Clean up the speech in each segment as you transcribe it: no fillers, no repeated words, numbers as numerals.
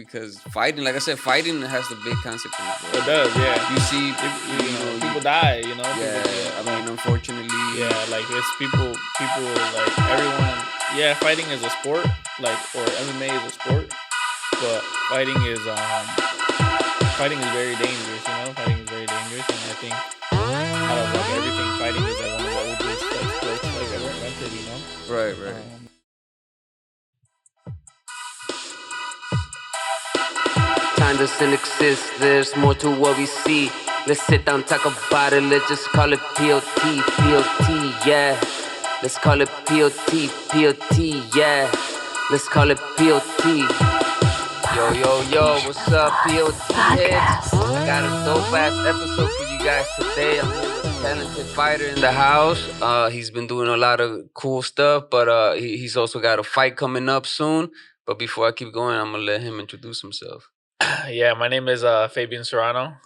because fighting, like I said, fighting has the big consequence. Bro. It does, yeah. You see, people die, you know. Yeah, I mean, unfortunately. Yeah, like it's people, like everyone. Yeah, fighting is a sport, like, or MMA is a sport, but fighting is very dangerous. You know, fighting is very dangerous, and I think out of like everything, fighting is like one of the oldest like sports like ever invented. You know. Right. Time doesn't exist, there's more to what we see. Let's sit down, talk about it, let's just call it P.O.T, P.O.T, yeah. Let's call it P.O.T, P.O.T, yeah. Let's call it P.O.T. Yo, what's up, P.O.T heads? I got a dope-ass episode for you guys today. I'm here with a talented fighter in the house. He's been doing a lot of cool stuff, but he's also got a fight coming up soon. But before I keep going, I'm going to let him introduce himself. Yeah, my name is Fabian Serrano,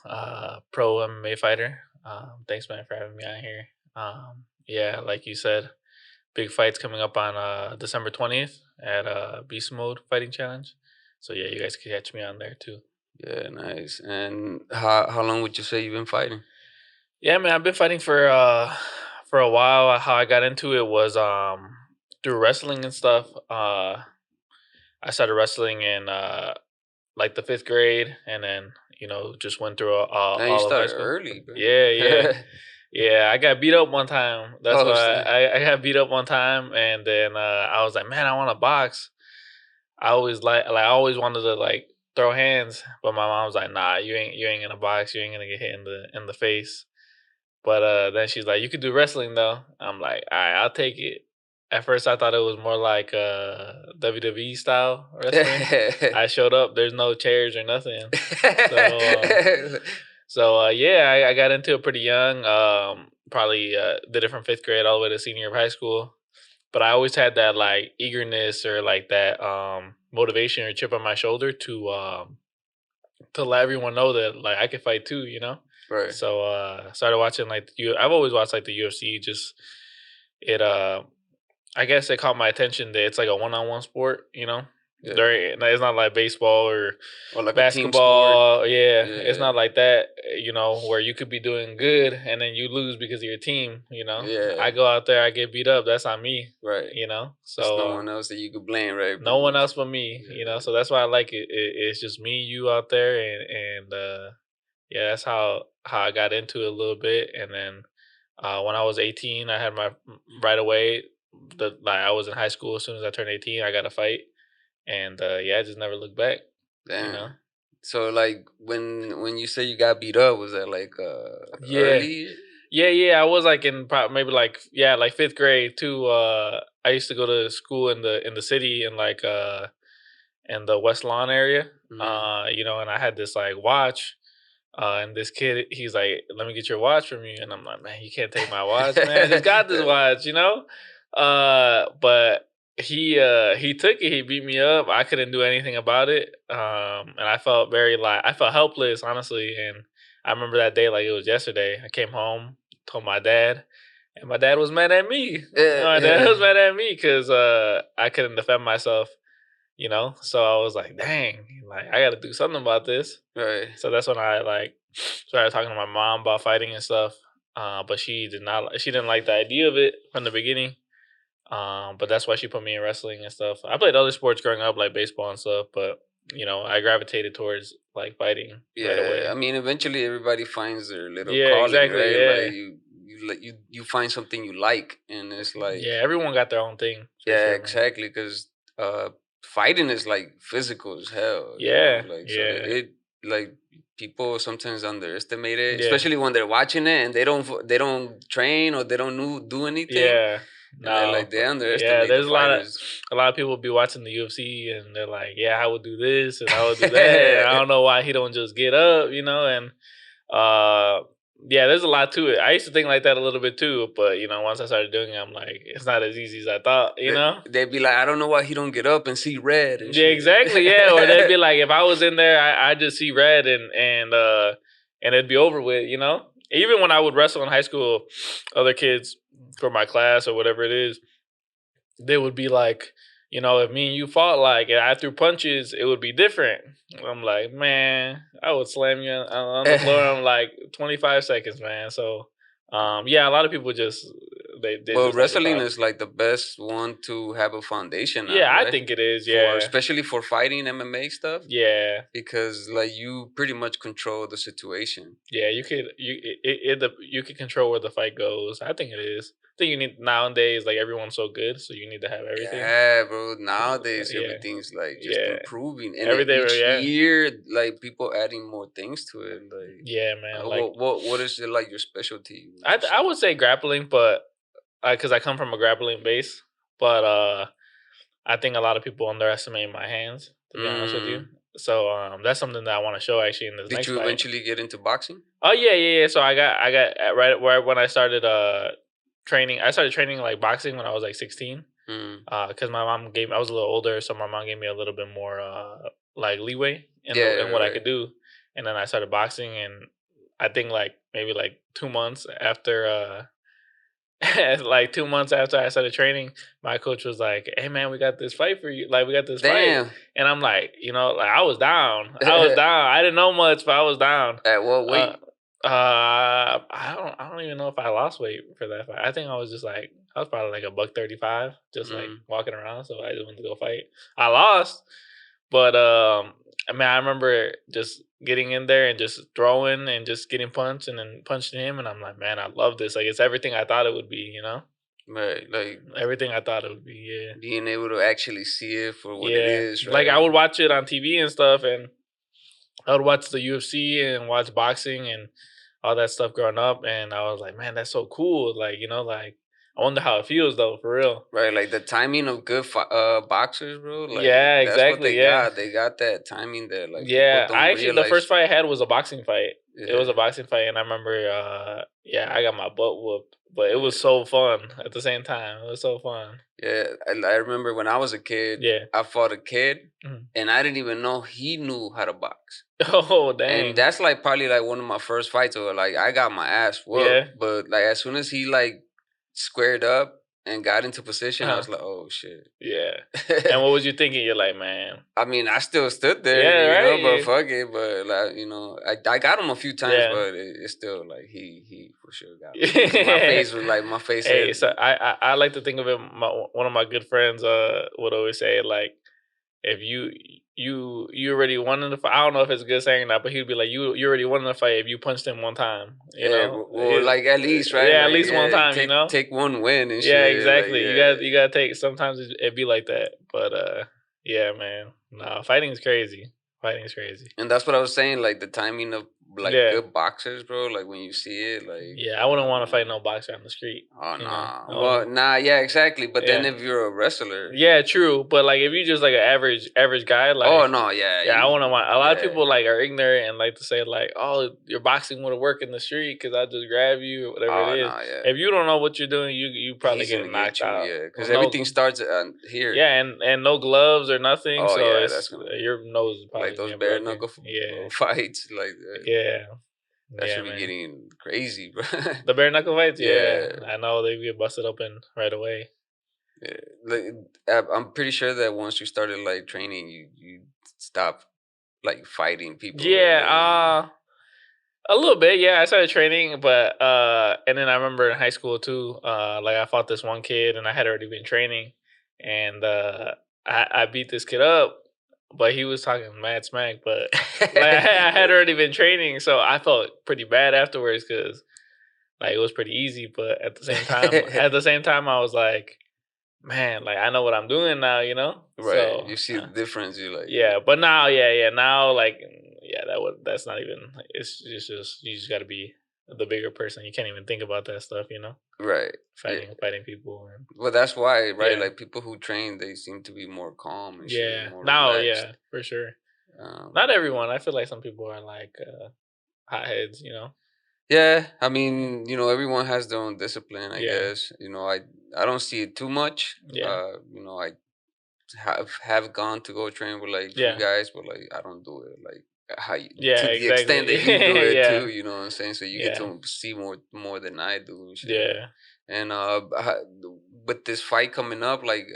pro MMA fighter. Thanks, man, for having me on here. Yeah, like you said, big fights coming up on December 20th at Beast Mode Fighting Challenge. So yeah, you guys can catch me on there too. Yeah, nice. And how long would you say you've been fighting? Yeah, man, I've been fighting for a while. How I got into it was through wrestling and stuff. I started wrestling in like the 5th grade, and then just went through all you of high started school. early, bro. Yeah. Yeah, I got beat up one time. That's Oh, why I got beat up one time, and then I was like, man, I want to box. I always I always wanted to like throw hands, but my mom was like, nah, you ain't gonna box. You ain't gonna get hit in the face. But then she's like, you could do wrestling though. I'm like, all right, I'll take it. At first, I thought it was more like WWE style wrestling. I showed up. There's no chairs or nothing. So yeah, I got into it pretty young. Probably did it from 5th grade all the way to senior of high school. But I always had that like eagerness or like that motivation or chip on my shoulder to let everyone know that like I could fight too. You know. Right. So started watching like I've always watched like the UFC. Just it I guess it caught my attention that it's like a one-on-one sport, you know. Yeah. It's not like baseball or like basketball. A team sport. Yeah, it's not like that, you know, where you could be doing good and then you lose because of your team, you know. Yeah. I go out there, I get beat up. That's on me, right? You know. So there's no one else that you could blame, right? No one else but me, you know. So that's why I like it. It's just me, you out there, and yeah, that's how I got into it a little bit, and then when I was 18, I had my right away. I was in high school. As soon as I turned 18, I got a fight, and yeah, I just never looked back. Damn. You know? So like when you say you got beat up, was that like early? Yeah. I was like in maybe like 5th grade too. I used to go to school in the city in like in the West Lawn area. Mm-hmm. You know, and I had this like watch. And this kid, he's like, "Let me get your watch from you," and I'm like, "Man, you can't take my watch, man. I just got this watch, you know." But he took it. He beat me up. I couldn't do anything about it. And I felt I felt helpless, honestly. And I remember that day like it was yesterday. I came home, told my dad, and my dad was mad at me. My dad was mad at me because I couldn't defend myself. You know, so I was like, dang, like I got to do something about this. Right. So that's when I like started talking to my mom about fighting and stuff. But she didn't like the idea of it from the beginning. But that's why she put me in wrestling and stuff. I played other sports growing up, like baseball and stuff, but you know, I gravitated towards like fighting right away. I mean, eventually everybody finds their little calling, exactly, right? Yeah. Like you find something you like, and it's like everyone got their own thing. Yeah, exactly, because fighting is like physical as hell. Yeah, you know? Like, so it like people sometimes underestimate it, especially when they're watching it and they don't train or they don't do anything. Yeah, no, they underestimate. Yeah, there's a lot of people be watching the UFC and they're like, yeah, I would do this and I would do that. I don't know why he don't just get up, you know, and yeah, there's a lot to it. I used to think like that a little bit too, but you know, once I started doing it, I'm like, it's not as easy as I thought. You know, they'd be like, I don't know why he don't get up and see red. And yeah, exactly. Yeah, or they'd be like, if I was in there, I just see red and it'd be over with. You know, even when I would wrestle in high school, other kids from my class or whatever it is, they would be like, you know, if me and you fought, like I threw punches, it would be different. I'm like, man, I would slam you on the floor in like 25 seconds, man. So, yeah, a lot of people just they Well, just like to wrestling talk. is like the best one to have a foundation on, Yeah, I right? think it is. For Yeah, especially for fighting MMA stuff, yeah, because like you pretty much control the situation. yeah. You could control where the fight goes. I think it is. I think you need nowadays like everyone's so good, so you need to have everything. Yeah, bro. Nowadays Yeah, everything's like just yeah. improving, and Every day, each yeah, year like people adding more things to it. Like, yeah, man. Like what is it like your specialty? Would you I say? would say grappling, but because I come from a grappling base, but I think a lot of people underestimate my hands. To be honest with you, Mm. so that's something that I want to show actually in this Did next you fight. eventually get into boxing? Oh yeah. So I got right where when I started training. I started training like boxing when I was like 16. Mm. Because my mom gave I was a little older, so my mom gave me a little bit more like leeway Yeah, in what I right. could do, and then I started boxing, and I think like maybe like 2 months after like 2 months after I started training, my coach was like, "Hey man, we got this fight for you. Like we got this fight," Damn. and I'm like, like I was down. I was down. I didn't know much, but I was down. At what Uh, weight? I don't even know if I lost weight for that fight. I think I was just like I was probably like a buck 35, just like Mm. walking around. So I just went to go fight. I lost, but I mean I remember just getting in there and just throwing and just getting punched and then punching him, and I'm like, man, I love this. Like it's everything I thought it would be. Right. Like Everything I thought it would be. Yeah, being able to actually see it for what it yeah. is, Like I right? would watch it on TV and stuff, and I would watch the UFC and watch boxing and all that stuff growing up, and I was like, man, that's so cool. Like, like I wonder how it feels though, for real. Right, like the timing of good boxers, bro. Like Yeah, that's what exactly. they Yeah, got. They got that timing that like people yeah. don't The realize. first fight I had was a boxing fight. It was a Yeah, boxing fight, and I remember, yeah, I got my butt whooped, but it was yeah, so fun at the same time. It was so fun. yeah. I remember when I was a kid, Yeah. I fought a kid, Mhm. and I didn't even know he knew how to box. Oh, And dang. that's like probably like one of my first fights where like I got my ass Yeah. whooped. But like as soon as he like squared up and got into position, I Uh-huh. was like, oh shit. Yeah. And what was you thinking? You're like, man. I mean, I still stood there, Yeah, but right. fuck it. But like, I got him a few times, Yeah. but it's still like he for sure got me. 'Cause my face was like my face Hey, said, so I like to think of it. One of my good friends would always say like, if you already won in the fight. I don't know if it's a good saying or not, but he'd be like, you already won in the fight if you punched him one time. yeah, well, like at least right, Yeah, at like least one yeah, time. take one win and Yeah, shit, like exactly. You gotta take. Sometimes it be like that, but yeah, man. No, fighting's crazy. Fighting's crazy. and that's what I was saying, like the timing of like Yeah. good boxers, bro. Like when you see it, like Yeah, I wouldn't want to fight no boxer on the street. oh You know. nah, I well wouldn't- nah, yeah, exactly. But then Yeah. if you're a wrestler, Yeah, true. But like, if you just like an average guy, oh like, no, yeah, yeah, I wouldn't want. A lot of yeah. people like are ignorant and like to say like, oh, your boxing wouldn't work in the street because I just grab you or whatever Oh it is. no, yeah. If you don't know what you're doing, you probably He's gonna get get knocked you, out. yeah, because Well, no, everything starts here. yeah, and no gloves or nothing, Oh so yeah, it's that's gonna your nose is probably like those getting bare broken. knuckle Yeah, fights, like yeah, that yeah, should be man. getting crazy, bro. The bare knuckle fights, yeah, Yeah, I know they get busted open right away. yeah. Like I'm pretty sure that once you started like training, you stop like fighting people. Yeah, Like, a little bit, yeah. I started training, but and then I remember in high school too. Like I fought this one kid, and I had already been training, and I beat this kid up, but he was talking mad smack. But like I had already been training, so I felt pretty bad afterwards because like it was pretty easy. But at the same time, I was like, man, like I know what I'm doing now, you know. right, So you see the difference. You like, yeah, but now, yeah, now, like, yeah, that's not even. It's just you just got to be the bigger person. You can't even think about that stuff, you know, right. Yeah. fighting people. And, Well, that's why, right? yeah, Like people who train, they seem to be more calm and shit, yeah, more now, relaxed. yeah, for sure. Um, Not everyone. I feel like some people are like hotheads, you know. Yeah, I mean, everyone has their own discipline, I Yeah, guess. I don't see it too much. yeah, I have gone to go train with like few yeah, guys, but like I don't do it like yeah, to the extent that exactly. you do it Yeah, too. You know what I'm saying? So you get yeah, to see more than I do and shit. yeah. And with this fight coming up, like,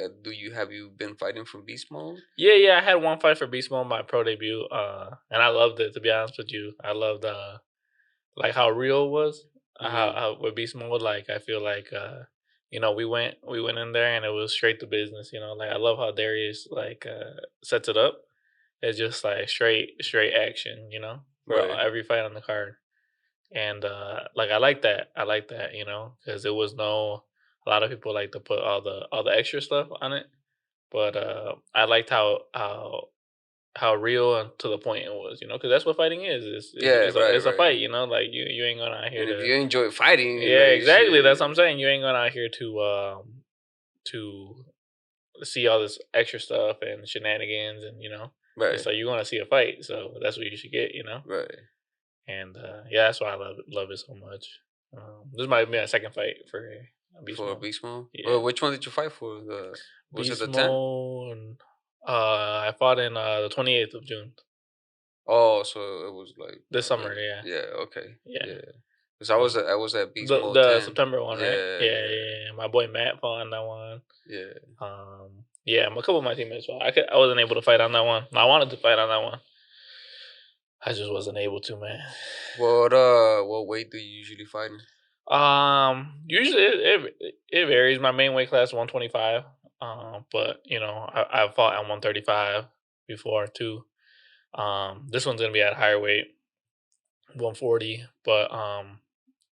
have you been fighting for beast mode? Yeah. I had one fight for beast mode, my pro debut, and I loved it. To be honest with you, I loved like how real it was. How with beast mode, like I feel like we went in there and it was straight to business. Like I love how Darius like sets it up. It's just like straight action. For every fight on the card. And like I like that, because it was a lot of people like to put all the extra stuff on it, but I liked how real and to the point it was, because that's what fighting is. It's a fight, like you ain't going out here and if you enjoy fighting, yeah, exactly. That's what I'm saying. You ain't going out here to see all this extra stuff and shenanigans, and right. So you want to see a fight, so that's what you should get, right. And that's why I love it so much. This might be my second fight for Beast Mode. Beast Mode? Yeah. Well, which one did you fight for? Was it the 10th? I fought in the 28th of June. Oh, so it was like this summer, yeah. Yeah, okay. Yeah. Because I was at Beast Mode the 10. September one, right? Yeah. My boy Matt fought on that one. Yeah. A couple of my teammates fought. I wasn't able to fight on that one. I wanted to fight on that one. I just wasn't able to, man. What weight do you usually fight in? Usually it varies. My main weight class is 125. But I've fought at 135 before too. This one's gonna be at higher weight, 140. But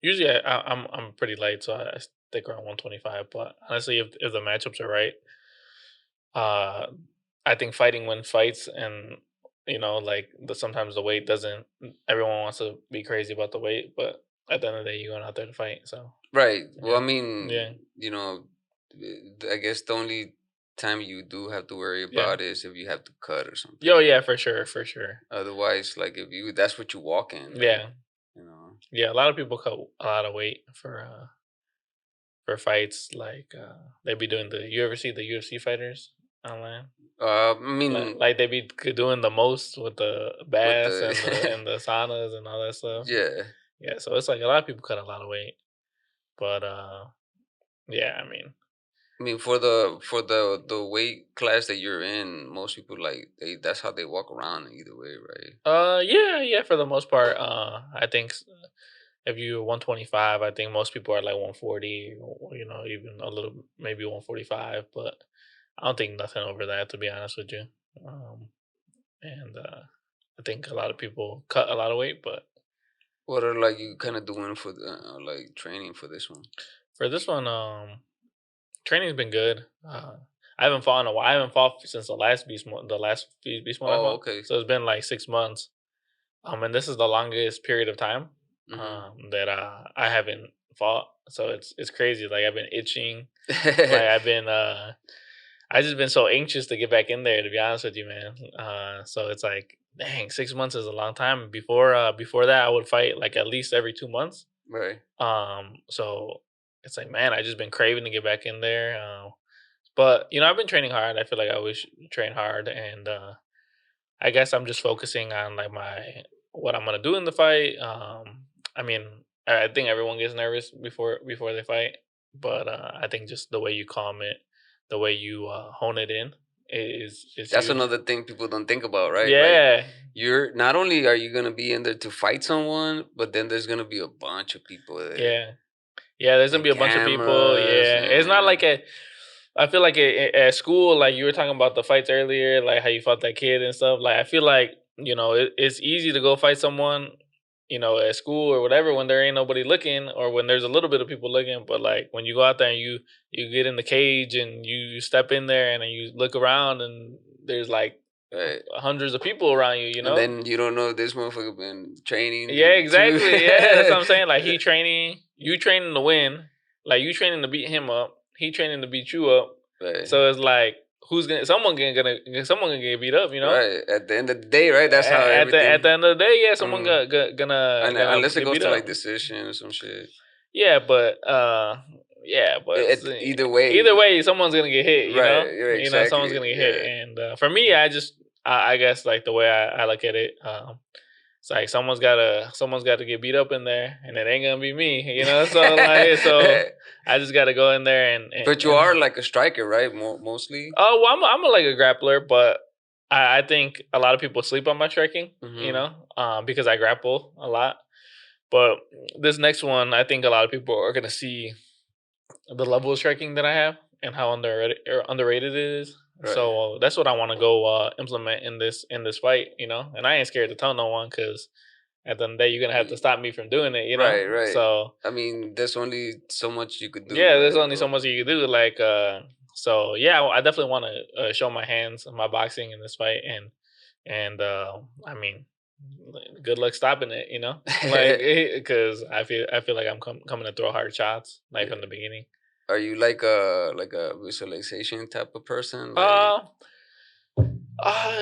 usually I'm pretty light, so I stick around 125. But honestly, if the matchups are right, I think fighting wins fights, and like sometimes the weight doesn't. Everyone wants to be crazy about the weight, but at the end of the day, you're going out there to fight. So right. Yeah. Well, I mean, Yeah. I guess the only time you do have to worry about is if you have to cut or something. Yeah, for sure. Otherwise, like if that's what you walk in. Yeah. Like, A lot of people cut a lot of weight for fights. Like they be doing you ever see the UFC fighters online? I mean, like they be doing the most with the baths and the saunas and all that stuff. Yeah. So it's like a lot of people cut a lot of weight, but yeah. I mean, for the weight class that you're in, most people that's how they walk around either way, right? Yeah. For the most part, I think if you're 125, I think most people are like 140, or, even a little, maybe 145, but I don't think nothing over that, to be honest with you. And I think a lot of people cut a lot of weight, but what are you kind of doing for the training for this one? For this one, training's been good. I haven't fought in a while. I haven't fought since the last Beast Mode. Oh, okay. So it's been like 6 months. And this is the longest period of time that I haven't fought. So it's crazy. Like I've been itching. Like I've been I just been so anxious to get back in there, to be honest with you, man. So it's like, dang, 6 months is a long time. Before that, I would fight like at least every 2 months. Right. So it's like, man, I just been craving to get back in there. But I've been training hard. I feel like I always train hard, and I guess I'm just focusing on like what I'm gonna do in the fight. I mean, I think everyone gets nervous before they fight, but I think just the way you calm it, the way you hone it in is that's huge. Another thing people don't think about, right? Yeah. You're not only are you gonna be in there to fight someone, but then there's gonna be a bunch of people there. Yeah, there's gonna be a bunch of people. Yeah, it's not like I feel like at school, like you were talking about the fights earlier, like how you fought that kid and stuff. Like I feel like it's easy to go fight someone, at school or whatever when there ain't nobody looking, or when there's a little bit of people looking. But like when you go out there and you get in the cage and you step in there and then you look around and there's like hundreds of people around you, And then you don't know if this motherfucker been training. Yeah, exactly. Yeah, that's what I'm saying. Like he training, you training to win. Like you training to beat him up. He training to beat you up. Right. So it's like someone gonna get beat up, Right. At the end of the day, right? That's how everything. At the end of the day, yeah, someone gonna unless it goes to up. decision or some shit. Yeah, but either way, someone's gonna get hit. You know, exactly. Someone's gonna get hit. And for me, I guess like the way I look at it, it's like someone's gotta get beat up in there, and it ain't gonna be me, you know. So I just gotta go in there and but you are like a striker, right? Mostly. Oh, well, I'm like a grappler, but I think a lot of people sleep on my striking, you know, because I grapple a lot. But this next one, I think a lot of people are gonna see the level of striking that I have and how underrated it is. Right. So that's what I want to go implement in this fight, you know. And I ain't scared to tell no one because at the end of the day, you're gonna have to stop me from doing it, you know. Right. So I mean, there's only so much you could do. Yeah, there's only so much you could do. Like, so yeah, I definitely want to show my hands, my boxing in this fight, and I mean, good luck stopping it, you know, like because I feel like I'm coming to throw hard shots like from the beginning. Are you like a visualization type of person? Like...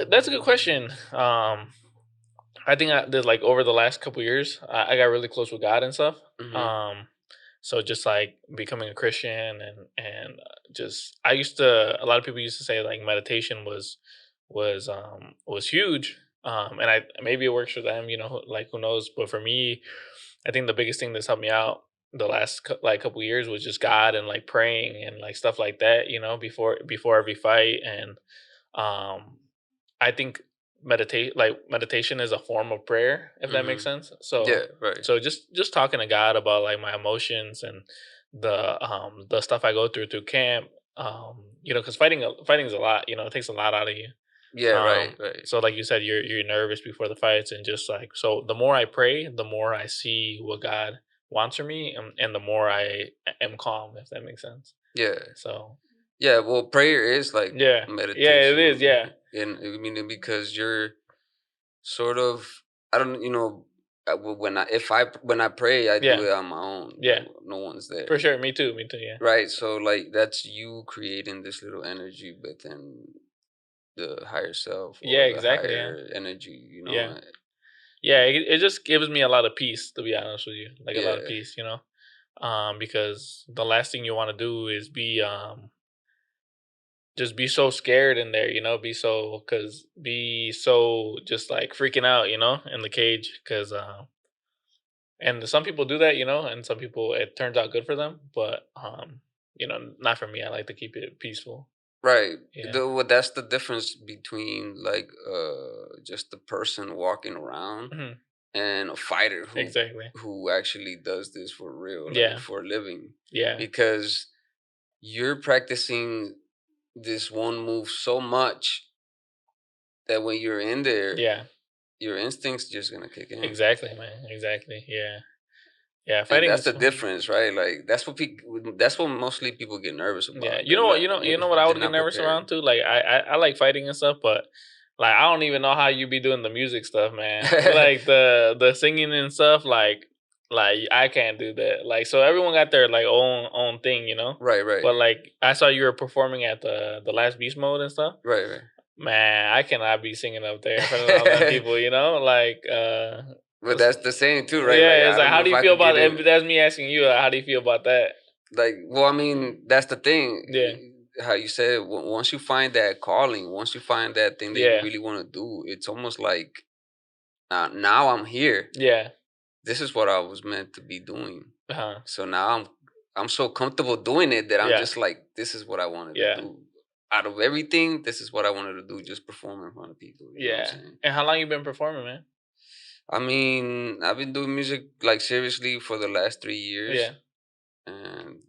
That's a good question. I think I did like over the last couple years, I got really close with God and stuff. So just like becoming a Christian and just a lot of people used to say like meditation was huge. And maybe it works for them, you know, like who knows. But for me, I think the biggest thing that's helped me out the last couple years was just God and like praying and like stuff like that, you know, before every fight. And I think meditation is a form of prayer, if that makes sense. So yeah, right. So just talking to God about like my emotions and the stuff I go through camp, you know, because fighting is a lot, you know, it takes a lot out of you. Yeah, right. So like you said, you're nervous before the fights, and just like, so the more I pray, the more I see what God wants from me, and the more I am calm, if that makes sense. Yeah. So yeah, well, prayer is like meditation. Yeah, it is. Yeah, and I mean, because you're sort of, I don't, you know, when I pray, I do it on my own. Yeah, like, no one's there. For sure, me too. Yeah. Right, so like that's you creating this little energy within the higher self. Or exactly. The higher energy, you know. Yeah, it just gives me a lot of peace, to be honest with you, like a lot of peace, you know, because the last thing you want to do is be just be so scared in there, you know, be so just like freaking out, you know, in the cage, because and some people do that, you know, and some people it turns out good for them, but you know, not for me. I like to keep it peaceful. Right. Well, that's the difference between like just the person walking around and a fighter who actually does this for real, like, for a living. Yeah. Because you're practicing this one move so much that when you're in there, your instincts just gonna kick in. Exactly, man. Exactly. Yeah. Yeah, fighting. And that's the difference, right? Like that's what mostly people get nervous about. Yeah, you know what I would get nervous around too. Like I like fighting and stuff, but like I don't even know how you be doing the music stuff, man. Like the singing and stuff, like I can't do that. Like, so everyone got their like own thing, you know. Right. But like I saw you were performing at the last Beast Mode and stuff. Right. Man, I cannot be singing up there in front of all that people, you know, like. But that's the same too, right? Yeah, it's like how do you feel about it? That's me asking you. How do you feel about that? Like, well, I mean, that's the thing. Yeah. How you said, once you find that calling, once you find that thing that you really want to do, it's almost like now I'm here. Yeah. This is what I was meant to be doing. So now I'm so comfortable doing it that I'm just like, this is what I wanted to do. Out of everything, this is what I wanted to do. Just perform in front of people. You know what I'm saying? And how long you been performing, man? I mean, I've been doing music like seriously for the last 3 years. Yeah.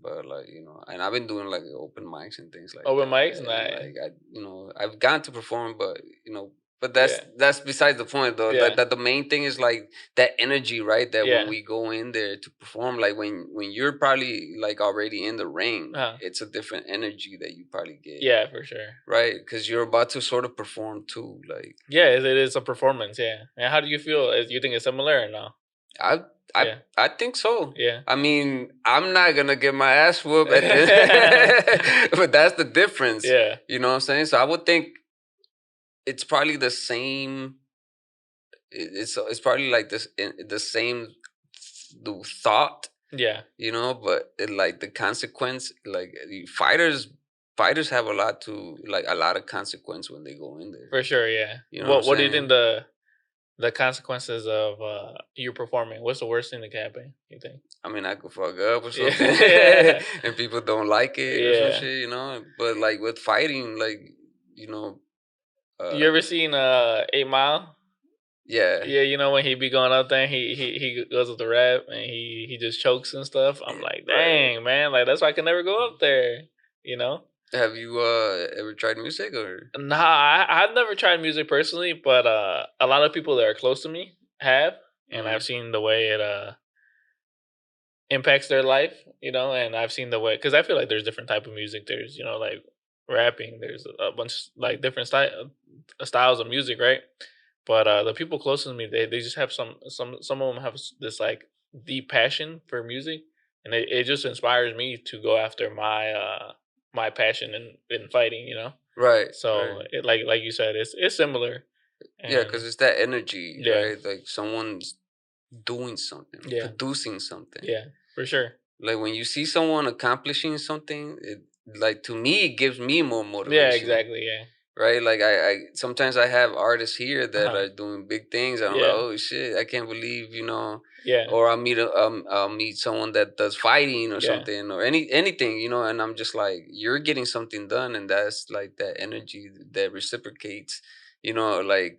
But like, you know, and I've been doing like open mics and things like open that. Open mics, nice. Like I've gotten to perform, but you know, but that's besides the point though. That the main thing is like that energy, right? That when we go in there to perform, like when you're probably like already in the ring, it's a different energy that you probably get. Yeah, for sure. Right, because you're about to sort of perform too, like. Yeah, it is a performance. Yeah, and how do you feel? You think it's similar or no? I think so. Yeah. I mean, I'm not gonna get my ass whooped at the but that's the difference. Yeah. You know what I'm saying? So I would think it's probably the same. It's probably like the same thought. Yeah. You know, but like the consequence, like fighters have a lot of consequence when they go in there. For sure, yeah. You know what do you think the the consequences of you performing? What's the worst thing that can happen, you think? I mean, I could fuck up or something, Yeah. and people don't like it or some shit, you know. But like with fighting, like you know, you ever seen 8 Mile? Yeah. Yeah, you know when he be going out there, and he goes with the rap and he just chokes and stuff. I'm like, dang man, like that's why I can never go up there. You know. Have you ever tried music or? Nah, I've never tried music personally, but a lot of people that are close to me have, and I've seen the way it impacts their life. You know, and I've seen the way because I feel like there's different type of music. There's like rapping. There's a bunch like different styles of music, right? But the people closest to me, they just have some of them have this like deep passion for music, and it just inspires me to go after my passion in fighting. You know, Right. so it like you said, it's similar. Yeah, because it's that energy, right? Like someone's doing something, producing something. Yeah, for sure. Like when you see someone accomplishing something, it like to me it gives me more motivation. Yeah, exactly. Yeah. Right, like I sometimes I have artists here that are doing big things, and I'm like, oh shit, I can't believe, you know. Yeah. Or I'll meet someone that does fighting or something or anything, you know, and I'm just like, you're getting something done, and that's like that energy that reciprocates, you know, like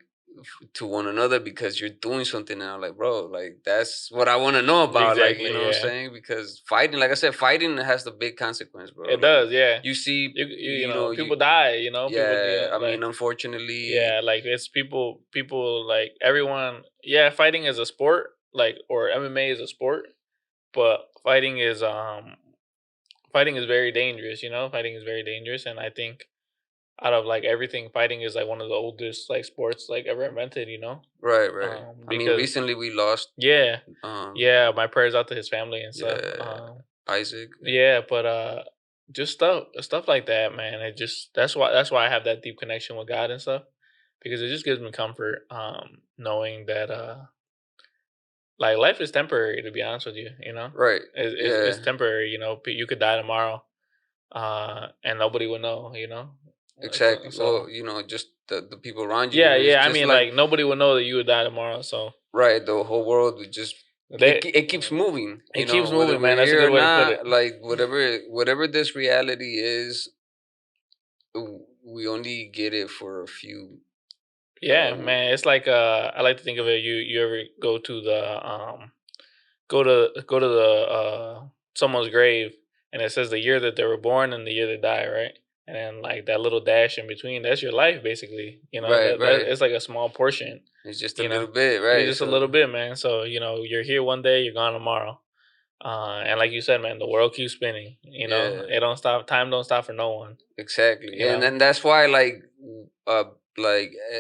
to one another because you're doing something now. Like, bro, like that's what I want to know about. Exactly, like, you know what I'm saying? Because fighting, like I said, fighting has the big consequence, bro. It does, yeah. You see, you know, people die. You know, yeah. people, I mean, unfortunately, yeah, like it's people like everyone. Yeah, fighting is a sport, like or MMA is a sport, but fighting is very dangerous. You know, fighting is very dangerous, and I think out of like everything, fighting is like one of the oldest like sports like ever invented. You know, right. I mean, recently we lost. Yeah, my prayers out to his family and stuff. Isaac. Yeah, but just stuff like that, man. It just that's why I have that deep connection with God and stuff, because it just gives me comfort, knowing that like life is temporary. To be honest with you, you know, right? It's temporary. You know, you could die tomorrow, and nobody would know. You know, exactly. So, well, you know, just the people around you. Yeah. I mean, like nobody would know that you would die tomorrow. So right, the whole world would just. It keeps moving. It keeps moving, man. That's a good way to put it. Like whatever this reality is, we only get it for a few. Yeah, man. It's like I like to think of it. You ever go to the go to the someone's grave, and it says the year that they were born and the year they die, right? And then like that little dash in between, that's your life basically. You know, right. It's like a small portion. It's just a little bit, right? It's just a little bit, man. So you know, you're here one day, you're gone tomorrow. And like you said, man, the world keeps spinning. You know, it don't stop. Time don't stop for no one. Exactly, and then that's why, like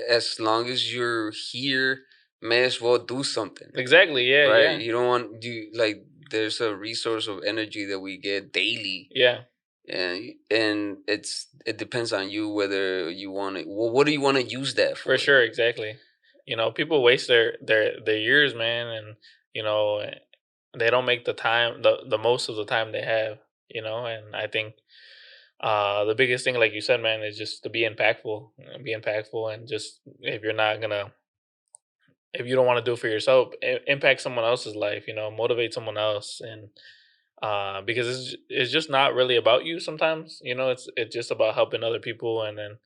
as long as you're here, may as well do something. Exactly. Yeah. Right. Yeah. You don't want like. There's a resource of energy that we get daily. Yeah. And it depends on you whether you want it. Well, what do you want to use that for? For sure, exactly. You know, people waste their years, man, and you know they don't make the time the most of the time they have. You know, and I think the biggest thing, like you said, man, is just to be impactful. Be impactful, and just if you don't want to do it for yourself, impact someone else's life. You know, motivate someone else, and because it's just not really about you sometimes. You know, it's just about helping other people, and then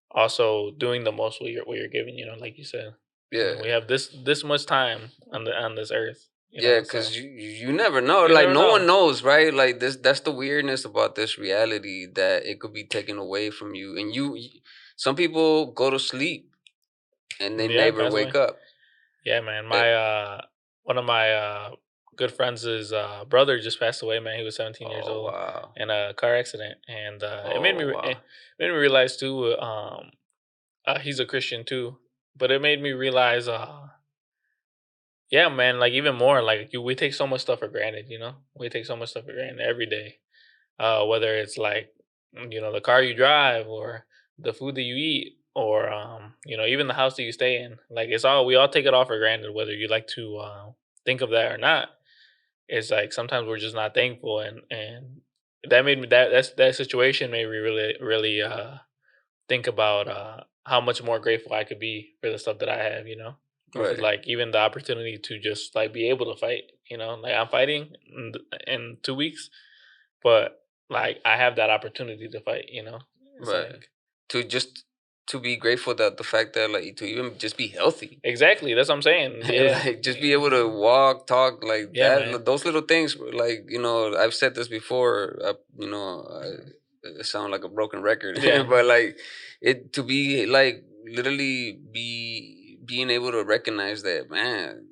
also doing the most what you're giving. You know, like you said, we have this much time on this earth. Because you never know. Like no one knows, right? Like that's the weirdness about this reality, that it could be taken away from you, and some people go to sleep and they never wake up. Yeah, man. My one of my good friends' brother just passed away, man. He was 17 years old in a car accident, and it made me realize too. He's a Christian too, but it made me realize, yeah, man. Like even more, like we take so much stuff for granted. You know, we take so much stuff for granted every day. Whether it's like the car you drive, or the food that you eat, or even the house that you stay in. Like we all take it all for granted, whether you like to think of that or not. It's like sometimes we're just not thankful, and that made me that situation made me really think about how much more grateful I could be for the stuff that I have. Right. Like even the opportunity to just like be able to fight, like I'm fighting in 2 weeks, but like I have that opportunity to fight, It's right. Like, to be grateful that the fact that like to even just be healthy. Exactly, that's what I'm saying. Yeah. Like just be able to walk, talk, like that. Man. Those little things, like I've said this before. I sound like a broken record. Yeah. But like it to be like literally being able to recognize that, man.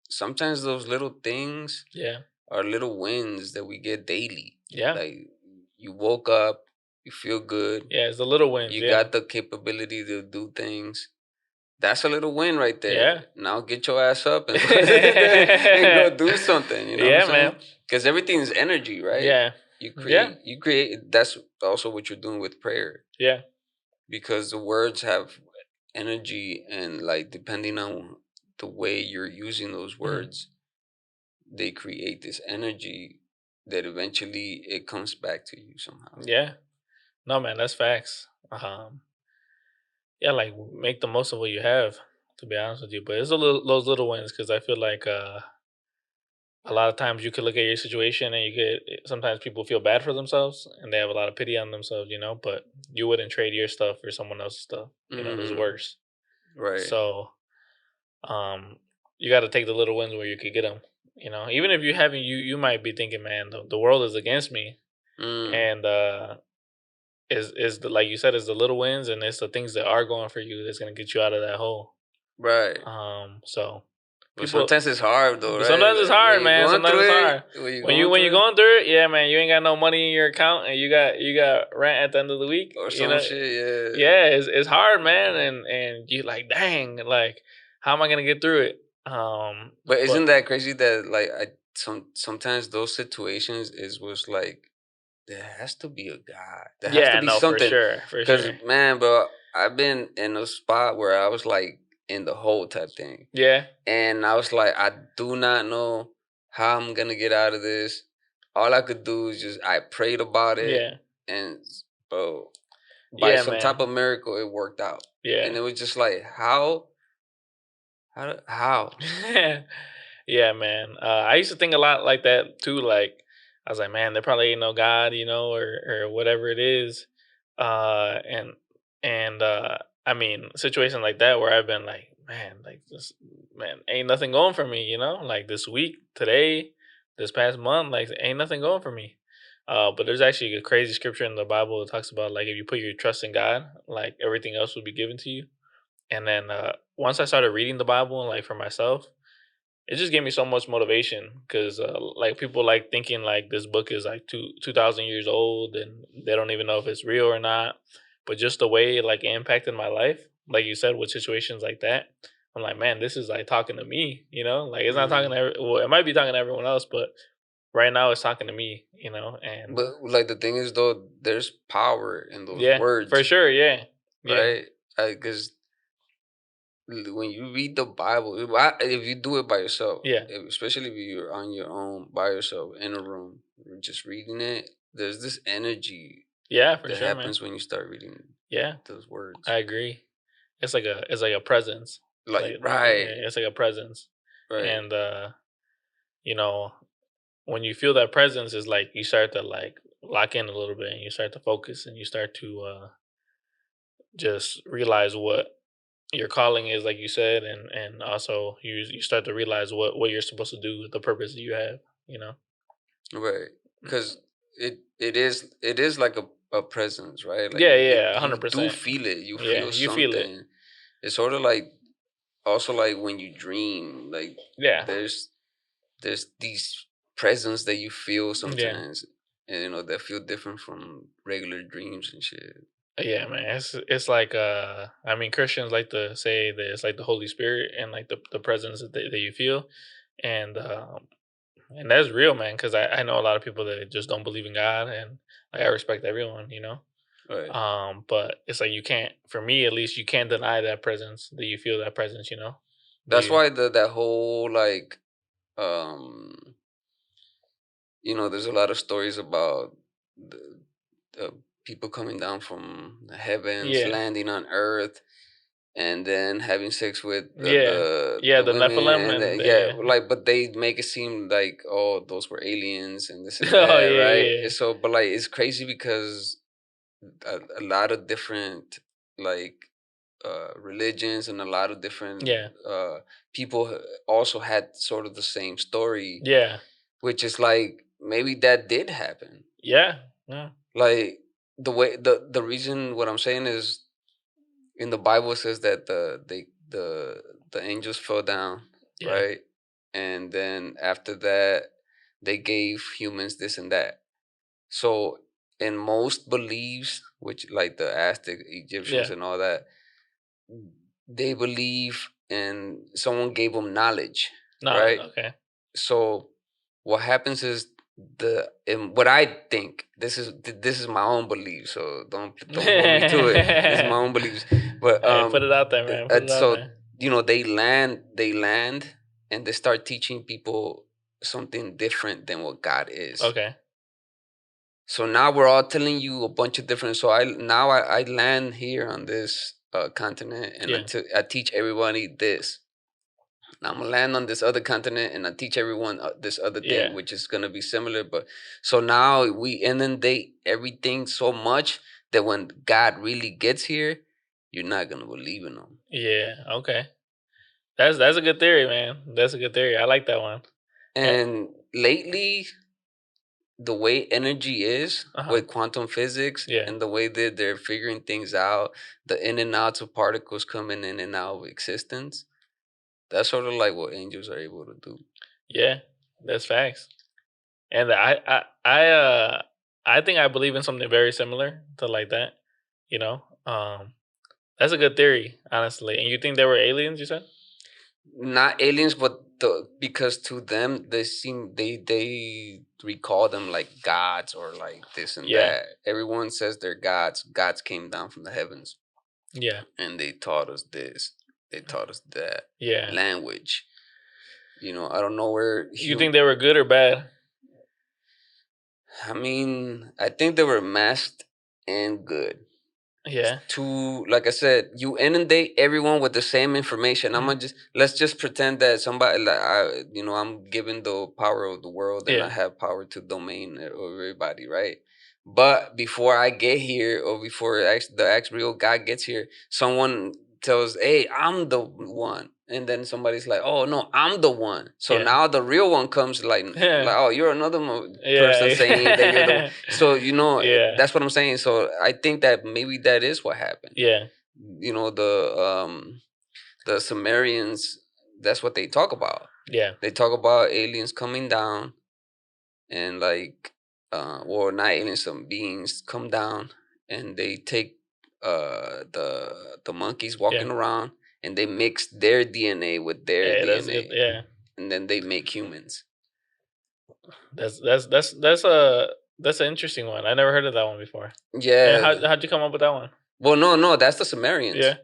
Sometimes those little things, are little wins that we get daily. Yeah, like you woke up. You feel good. Yeah, it's the little wins. You got the capability to do things. That's a little win right there. Yeah. Now get your ass up and, and go do something. You know what I'm saying? Man. Because everything's energy, right? Yeah. You create. That's also what you're doing with prayer. Yeah. Because the words have energy, and like depending on the way you're using those words, they create this energy that eventually it comes back to you somehow. Yeah. No, man, that's facts. Yeah, like make the most of what you have. To be honest with you, but it's those little wins because I feel like a lot of times you could look at your situation and you get sometimes people feel bad for themselves and they have a lot of pity on themselves, but you wouldn't trade your stuff for someone else's stuff. There's worse. Right. So, you got to take the little wins where you could get them. Even if you haven't, you might be thinking, man, the world is against me, and is the, like you said, is the little wins and it's the things that are going for you that's gonna get you out of that hole. Right. So. But sometimes it's hard though, right? Sometimes it's hard, man. Sometimes it's hard. When you're going through it, yeah, man, you ain't got no money in your account and you got rent at the end of the week. Or some shit, yeah. Yeah, it's hard, man, and you like, dang, like, how am I gonna get through it? But isn't that crazy that like sometimes those situations was like there has to be a God. There has to be something. For sure. Because man, bro, I've been in a spot where I was like in the hole type thing. Yeah. And I was like, I do not know how I'm gonna get out of this. All I could do is I prayed about it. Yeah. And bro, by some type of miracle, it worked out. Yeah. And it was just like, how? Yeah, man. I used to think a lot like that too. Like, I was like, man, there probably ain't no God, or whatever it is. I mean, situation like that where I've been like, man, like this, man, ain't nothing going for me, like this week, today, this past month, like ain't nothing going for me. But there's actually a crazy scripture in the Bible that talks about like if you put your trust in God, like everything else will be given to you. And then once I started reading the Bible and like for myself, it just gave me so much motivation because like people like thinking like this book is like 2,000 years old and they don't even know if it's real or not. But just the way like it impacted my life, like you said, with situations like that, I'm like, man, this is like talking to me, like it's not talking to it might be talking to everyone else, but right now it's talking to me, and but like the thing is though, there's power in those words. For sure, yeah. Right? Because when you read the Bible, if you do it by yourself, especially if you're on your own by yourself in a room, just reading it, there's this energy that happens when you start reading those words. I agree. It's like a presence. Like right. It's like a presence. Right. And when you feel that presence, is like you start to like lock in a little bit and you start to focus and you start to just realize what your calling is, like you said, and also you start to realize what you're supposed to do, the purpose that you have, Right. Because it is like a presence, right? Like 100%. You do feel it. You feel something. Feel it. It's sort of like also like when you dream, like there's these presence that you feel sometimes, and that feel different from regular dreams and shit. Yeah, man, it's like I mean, Christians like to say that it's like the Holy Spirit and like the presence that you feel, and that's real, man. Because I know a lot of people that just don't believe in God, and like, I respect everyone, Right. But it's like you can't, for me at least, you can't deny that presence, that you feel that presence, That's why that whole like, there's a lot of stories about the people coming down from the heavens, landing on earth, and then having sex with the women, Nephilim, and like, but they make it seem like, oh, those were aliens and this and that, right? So, but like, it's crazy because a lot of different like religions and a lot of different people also had sort of the same story. Yeah, which is like maybe that did happen. Yeah. Like the way the reason what I'm saying is in the Bible it says that the angels fell down, right? And then after that they gave humans this and that. So in most beliefs, which like the Aztec Egyptians and all that, they believe and someone gave them knowledge, right? Okay. So what happens is what I think, this is my own belief, so don't hold me to it. This is my own beliefs, but put it out there, man. Put it so out there. You know, they land and they start teaching people something different than what God is. Okay. So now we're all telling you a bunch of different. So I land here on this continent, and I teach everybody this. Now I'm gonna land on this other continent, and I teach everyone this other thing, which is gonna be similar. But so now we inundate everything so much that when God really gets here, you're not gonna believe in him. Yeah. Okay. That's a good theory, man. That's a good theory. I like that one. And lately, the way energy is with quantum physics and the way that they're figuring things out, the in and outs of particles coming in and out of existence, that's sort of like what angels are able to do. Yeah, that's facts. And I think I believe in something very similar to like that. You know, that's a good theory, honestly. And you think they were aliens? You said not aliens, but because to them they recall them like gods or like this and that. Everyone says they're gods. Gods came down from the heavens. Yeah, and they taught us this. They taught us that. Yeah, language. You know, I don't know where. You think they were good or bad? I mean, I think they were masked and good. Yeah. To, like I said, you inundate everyone with the same information. Let's just pretend that somebody, like I'm given the power of the world and I have power to domain over everybody, right? But before I get here, or before the real God gets here, someone tells, "Hey, I'm the one," and then somebody's like, "Oh no, I'm the one." So now the real one comes like, "Oh, you're another person saying that you're the one." So that's what I'm saying. So I think that maybe that is what happened. Yeah. You know, the Sumerians. That's what they talk about. Yeah. They talk about aliens coming down, and like, well, not aliens, some beings come down, and they take the monkeys walking around, and they mix their DNA with their DNA, and then they make humans. That's an interesting one. I never heard of that one before. Yeah. And how'd you come up with that one? Well, no, that's the Sumerians. Yeah.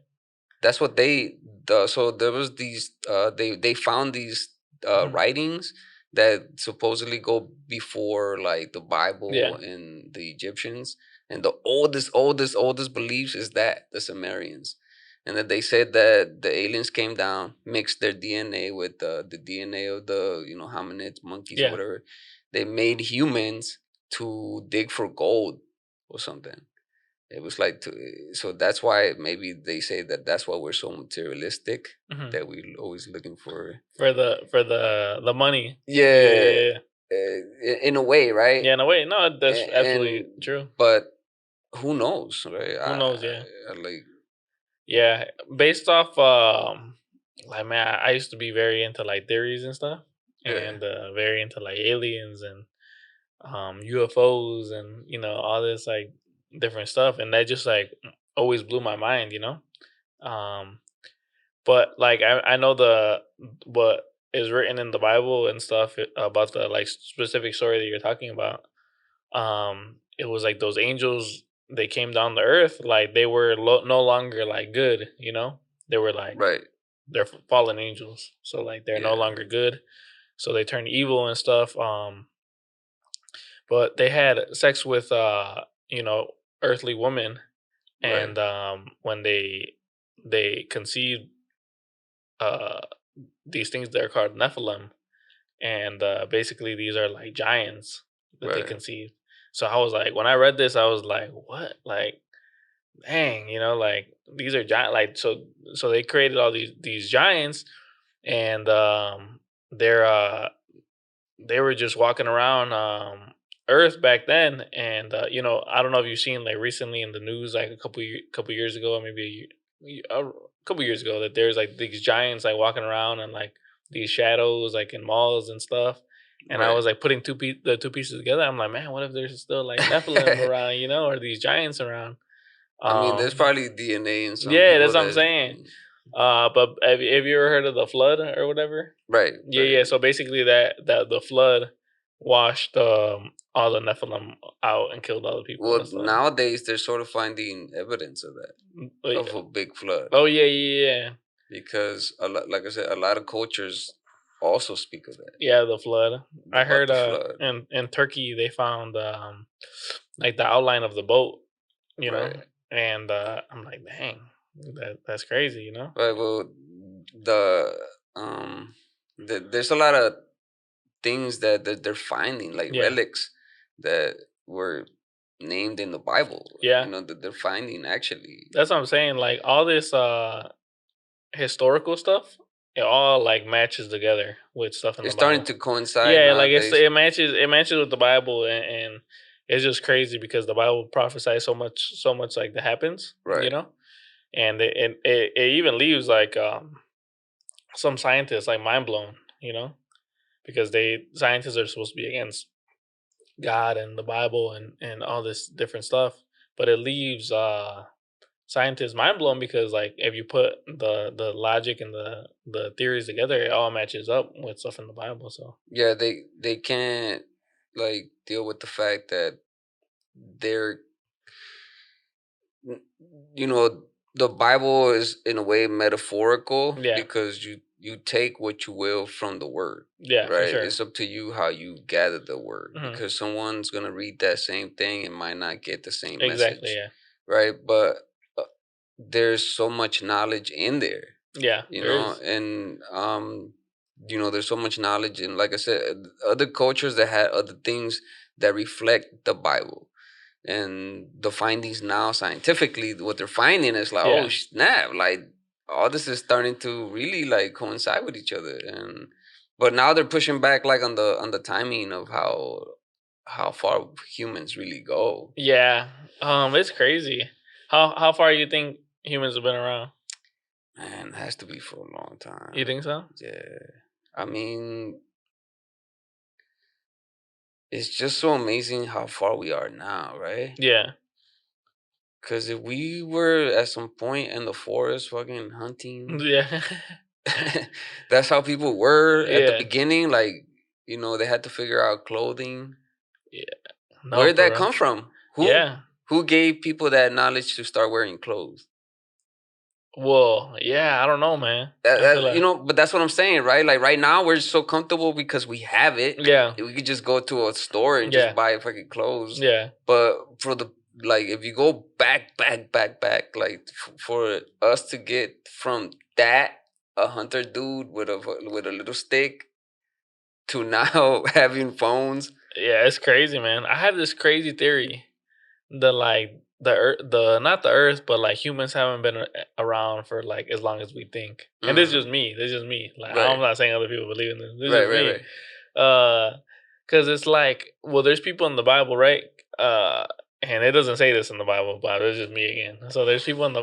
That's what so there was these they found these writings that supposedly go before like the Bible and the Egyptians, and the oldest beliefs is that the Sumerians, and that they said that the aliens came down, mixed their DNA with the DNA of the hominids, monkeys, or whatever. They made humans to dig for gold or something. It was like so that's why maybe they say that that's why we're so materialistic, that we're always looking for the money. Yeah. In a way, right? Yeah, in a way. No, that's absolutely true. But who knows, right? Who knows? Yeah. Like. Yeah, based off like, man, I used to be very into like theories and stuff, and very into like aliens and UFOs and all this like different stuff, and that just like always blew my mind, but like I know what is written in the Bible and stuff about the like specific story that you're talking about. It was like those angels, they came down to earth, like they were no longer like good, they were like, right, they're fallen angels, so like they're no longer good, so they turned evil and stuff. But they had sex with earthly women, and when they they conceived these things that are called Nephilim, and basically these are like giants that they conceived. So I was like, when I read this, I was like, what? Like, dang, like these are giant. Like, so they created all these giants, and they're they were just walking around Earth back then, and I don't know if you've seen like recently in the news, like a couple years ago, or maybe a couple years ago, that there's like these giants like walking around and like these shadows like in malls and stuff. And I was like putting the two pieces together. I'm like, man, what if there's still like Nephilim around, or these giants around? I mean, there's probably DNA in some Yeah, people. that's what I'm saying. But have you ever heard of the flood or whatever? Right. Yeah. So basically, that the flood washed all the Nephilim out and killed all the people. Well, nowadays they're sort of finding evidence of that, of a big flood. Oh yeah. Because like I said, a lot of cultures also speak of that. Yeah, the flood. I heard flood. In Turkey they found like the outline of the boat, know, and I'm like, dang, that's crazy, Right. Well, there's a lot of things that they're finding, like relics that were named in the Bible. Yeah, that they're finding actually. That's what I'm saying. Like all this historical stuff, it all like matches together with stuff in the Bible. It's starting to coincide. Yeah, nowadays. Like it matches with the Bible, and it's just crazy because the Bible prophesies so much like that happens. Right. And it even leaves like some scientists like mind blown. Because scientists are supposed to be against God and the Bible and all this different stuff, but it leaves scientists mind blown because like if you put the logic and the theories together, it all matches up with stuff in the Bible. So yeah, they can't like deal with the fact that they're the Bible is in a way metaphorical because you take what you will from the word. Yeah, right. For sure. It's up to you how you gather the word because someone's gonna read that same thing and might not get the same message. Yeah. Right, but there's so much knowledge in there. Yeah, and there's so much knowledge, and like I said, other cultures that had other things that reflect the Bible. And the findings now scientifically, what they're finding is like, oh snap, like all this is starting to really like coincide with each other. But now they're pushing back like on the timing of how far humans really go. Yeah, it's crazy. How far you think humans have been around? Man, it has to be for a long time. You think so? Yeah, I mean, it's just so amazing how far we are now, right? Yeah. Because if we were at some point in the forest fucking hunting, yeah, that's how people were at the beginning. Like, they had to figure out clothing. Yeah. No, where did that come from? Who gave people that knowledge to start wearing clothes? Well, yeah, I don't know, man. But that's what I'm saying, right? Like right now, we're so comfortable because we have it. Yeah, we could just go to a store and just buy fucking clothes. Yeah, but for if you go back, like for us to get from that a hunter dude with a little stick to now having phones. Yeah, it's crazy, man. I have this crazy theory that like the earth, not the earth, but like humans haven't been around for like as long as we think. And this is just me. Like I'm not saying other people believe in this. This is me. Because it's like, well, there's people in the Bible, right? And it doesn't say this in the Bible, but it's just me again. So there's people in the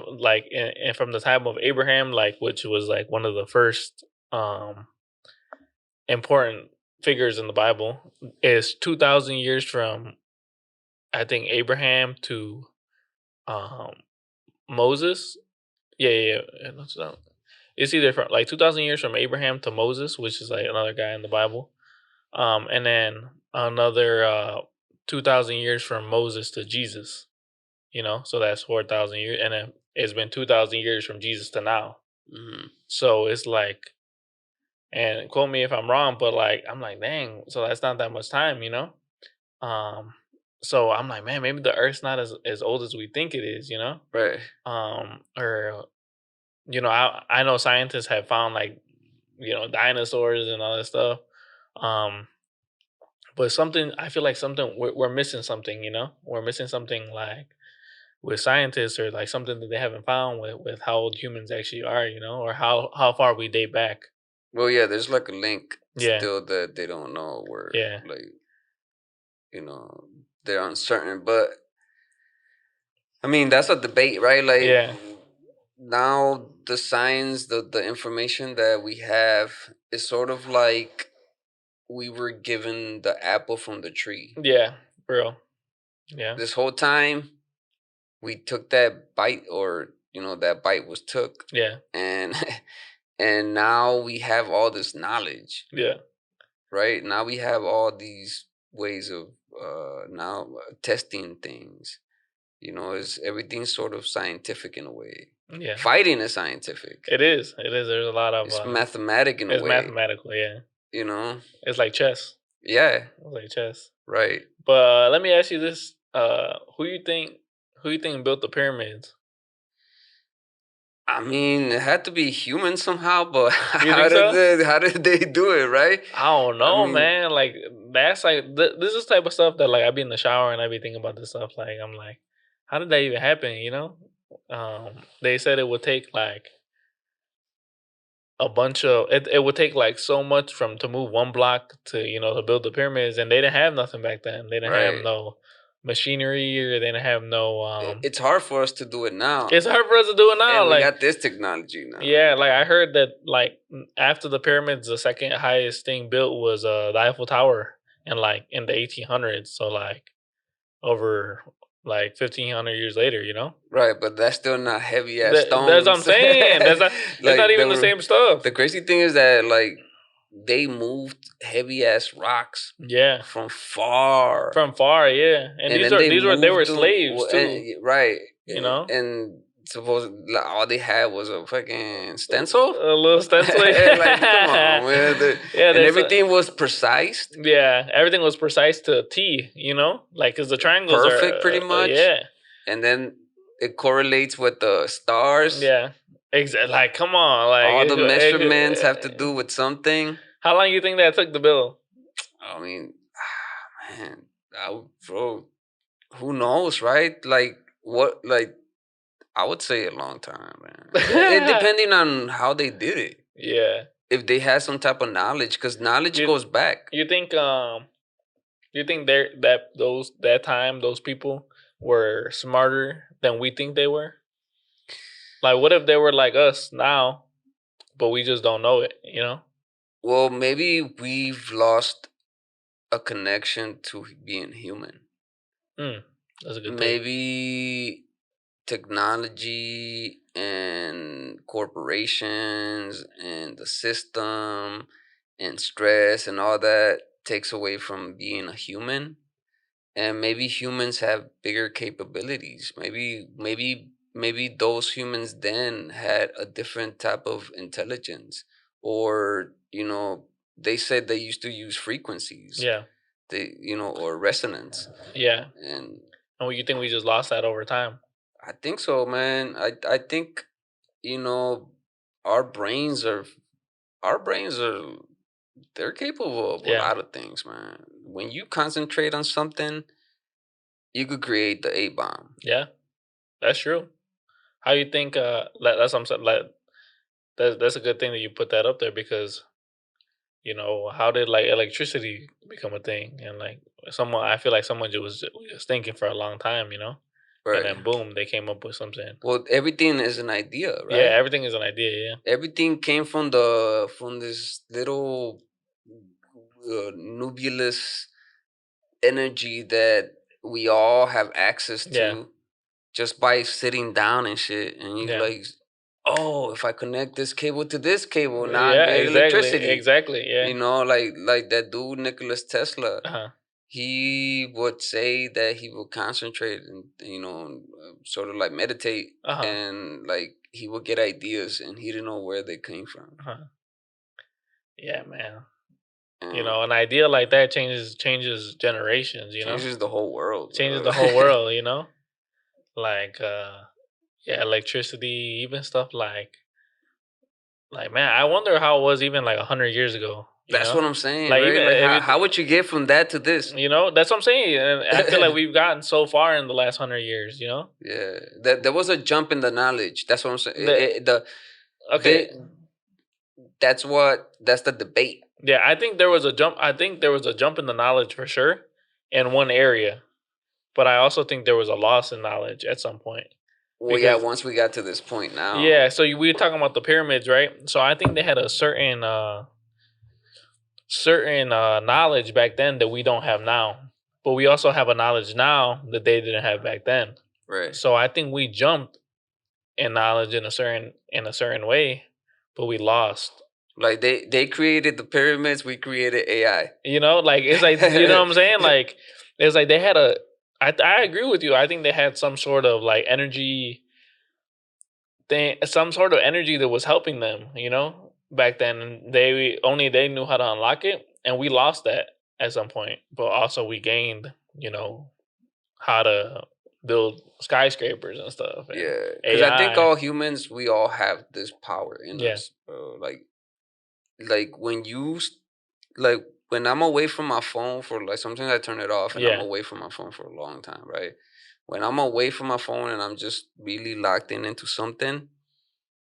and from the time of Abraham, like which was like one of the first important figures in the Bible, is 2,000 years from I think Abraham to Moses. Yeah. It's either from like 2,000 years from Abraham to Moses, which is like another guy in the Bible, and then another 2,000 years from Moses to Jesus. So that's 4,000 years, and then it's been 2,000 years from Jesus to now. Mm-hmm. So it's like, and quote me if I'm wrong, but like I'm like, dang, so that's not that much time, So I'm like, man, maybe the Earth's not as old as we think it is, Right. Or you know, I know scientists have found like, you know, dinosaurs and all that stuff. But something, I feel like something we're missing something. You know, we're missing something like with scientists, or like something that they haven't found with how old humans actually are. You know, or how far we date back. Well, yeah, there's like a link still that they don't know where. Yeah. Like, you know, they're uncertain, but I mean that's a debate, right? Like, now the science, the information that we have is sort of like we were given the apple from the tree. Yeah, bro. Yeah. This whole time, we took that bite, or you know, that bite was took. Yeah. And now we have all this knowledge. Yeah. Right now we have all these ways of now testing things. You know, is everything's sort of scientific in a way. Yeah. Fighting is scientific. It is. It is. There's a lot of. It's mathematic in a way. It's mathematical, yeah. You know. It's like chess. Yeah. It's like chess. Right. But let me ask you this: who you think built the pyramids? I mean, it had to be human somehow, but how did they do it, right? I don't know, man. Like, that's like this is type of stuff that like I be in the shower and I be thinking about this stuff. Like, I'm like, how did that even happen? You know, they said it would take like a bunch of it would take like so much to move one block to, you know, to build the pyramids, and they didn't have nothing back then. They didn't have no machinery, or they didn't have no. It's hard for us to do it now. It's hard for us to do it now. And like, we got this technology now. Yeah, like I heard that like after the pyramids, the second highest thing built was the Eiffel Tower, and like in the 1800s. So like over like 1500 years later, you know. Right, but that's still not heavy ass stones. That's what I'm saying. That's not even the same stuff. The crazy thing is that like they moved heavy ass rocks. Yeah. From far. Yeah. And they were slaves too. Right. You know? And supposedly all they had was a fucking stencil. A little stencil. Like, come on, man. And everything was precise. Yeah, everything was precise to a T, you know? Like, because the triangles are perfect, pretty much. Yeah. And then it correlates with the stars. Yeah. Exactly. Like, come on. Like, all the measurements have to do with something. How long do you think that took to build? I mean, man, bro, who knows, right? Like, what, like, I would say a long time, man. Depending on how they did it. Yeah. If they had some type of knowledge, because knowledge goes back. You think that time those people were smarter than we think they were? Like, what if they were like us now, but we just don't know it, you know? Well, maybe we've lost a connection to being human. That's a good thing. Maybe technology and corporations and the system and stress and all that takes away from being a human. And maybe humans have bigger capabilities. Maybe those humans then had a different type of intelligence, or you know, they said they used to use frequencies. Yeah. Or resonance. Yeah. And you think we just lost that over time? I think so, man. I think, you know, our brains are they're capable of a lot of things, man. When you concentrate on something, you could create the A-bomb. Yeah, that's true. How you think? That's what I'm saying. Like, that's a good thing that you put that up there, because, you know, how did like electricity become a thing? And like I feel like someone was thinking for a long time, you know. Right. And then boom, they came up with something. Well, everything is an idea, right? Yeah, everything is an idea. Yeah. Everything came from this little nebulous energy that we all have access to just by sitting down and shit. And you like, oh, if I connect this cable to this cable, now I get electricity. Exactly. Yeah. You know, like that dude Nikola Tesla. Uh-huh. He would say that he would concentrate and, you know, sort of like meditate, and like he would get ideas and he didn't know where they came from. Yeah, man. You know, an idea like that changes generations, you know? Changes the whole world. Changes the whole world, you know? Like, electricity, even stuff like like, man, I wonder how it was even like 100 years ago. That's what I'm saying. Like, right? even like how would you get from that to this? That's what I'm saying. And I feel like we've gotten so far in the last 100 years. Yeah, there was a jump in the knowledge. That's what I'm saying. That's the debate. Yeah, I think there was a jump. I think there was a jump in the knowledge for sure in one area, but I also think there was a loss in knowledge at some point. Well, once we got to this point now. Yeah, so we were talking about the pyramids, right? So I think they had a certain knowledge back then that we don't have now, but we also have a knowledge now that they didn't have back then. Right. So I think we jumped in knowledge in a certain way, but we lost. Like they created the pyramids, we created AI. Like it's like you know what I'm saying? Like it's like they had I agree with you. I think they had some sort of like energy thing, some sort of energy that was helping them, back then. And they knew how to unlock it, and we lost that at some point. But also we gained, how to build skyscrapers and stuff. And because I think all humans, we all have this power in us. Like when when I'm away from my phone for like sometimes I turn it off and I'm away from my phone for a long time, right? When I'm away from my phone and I'm just really locked into something,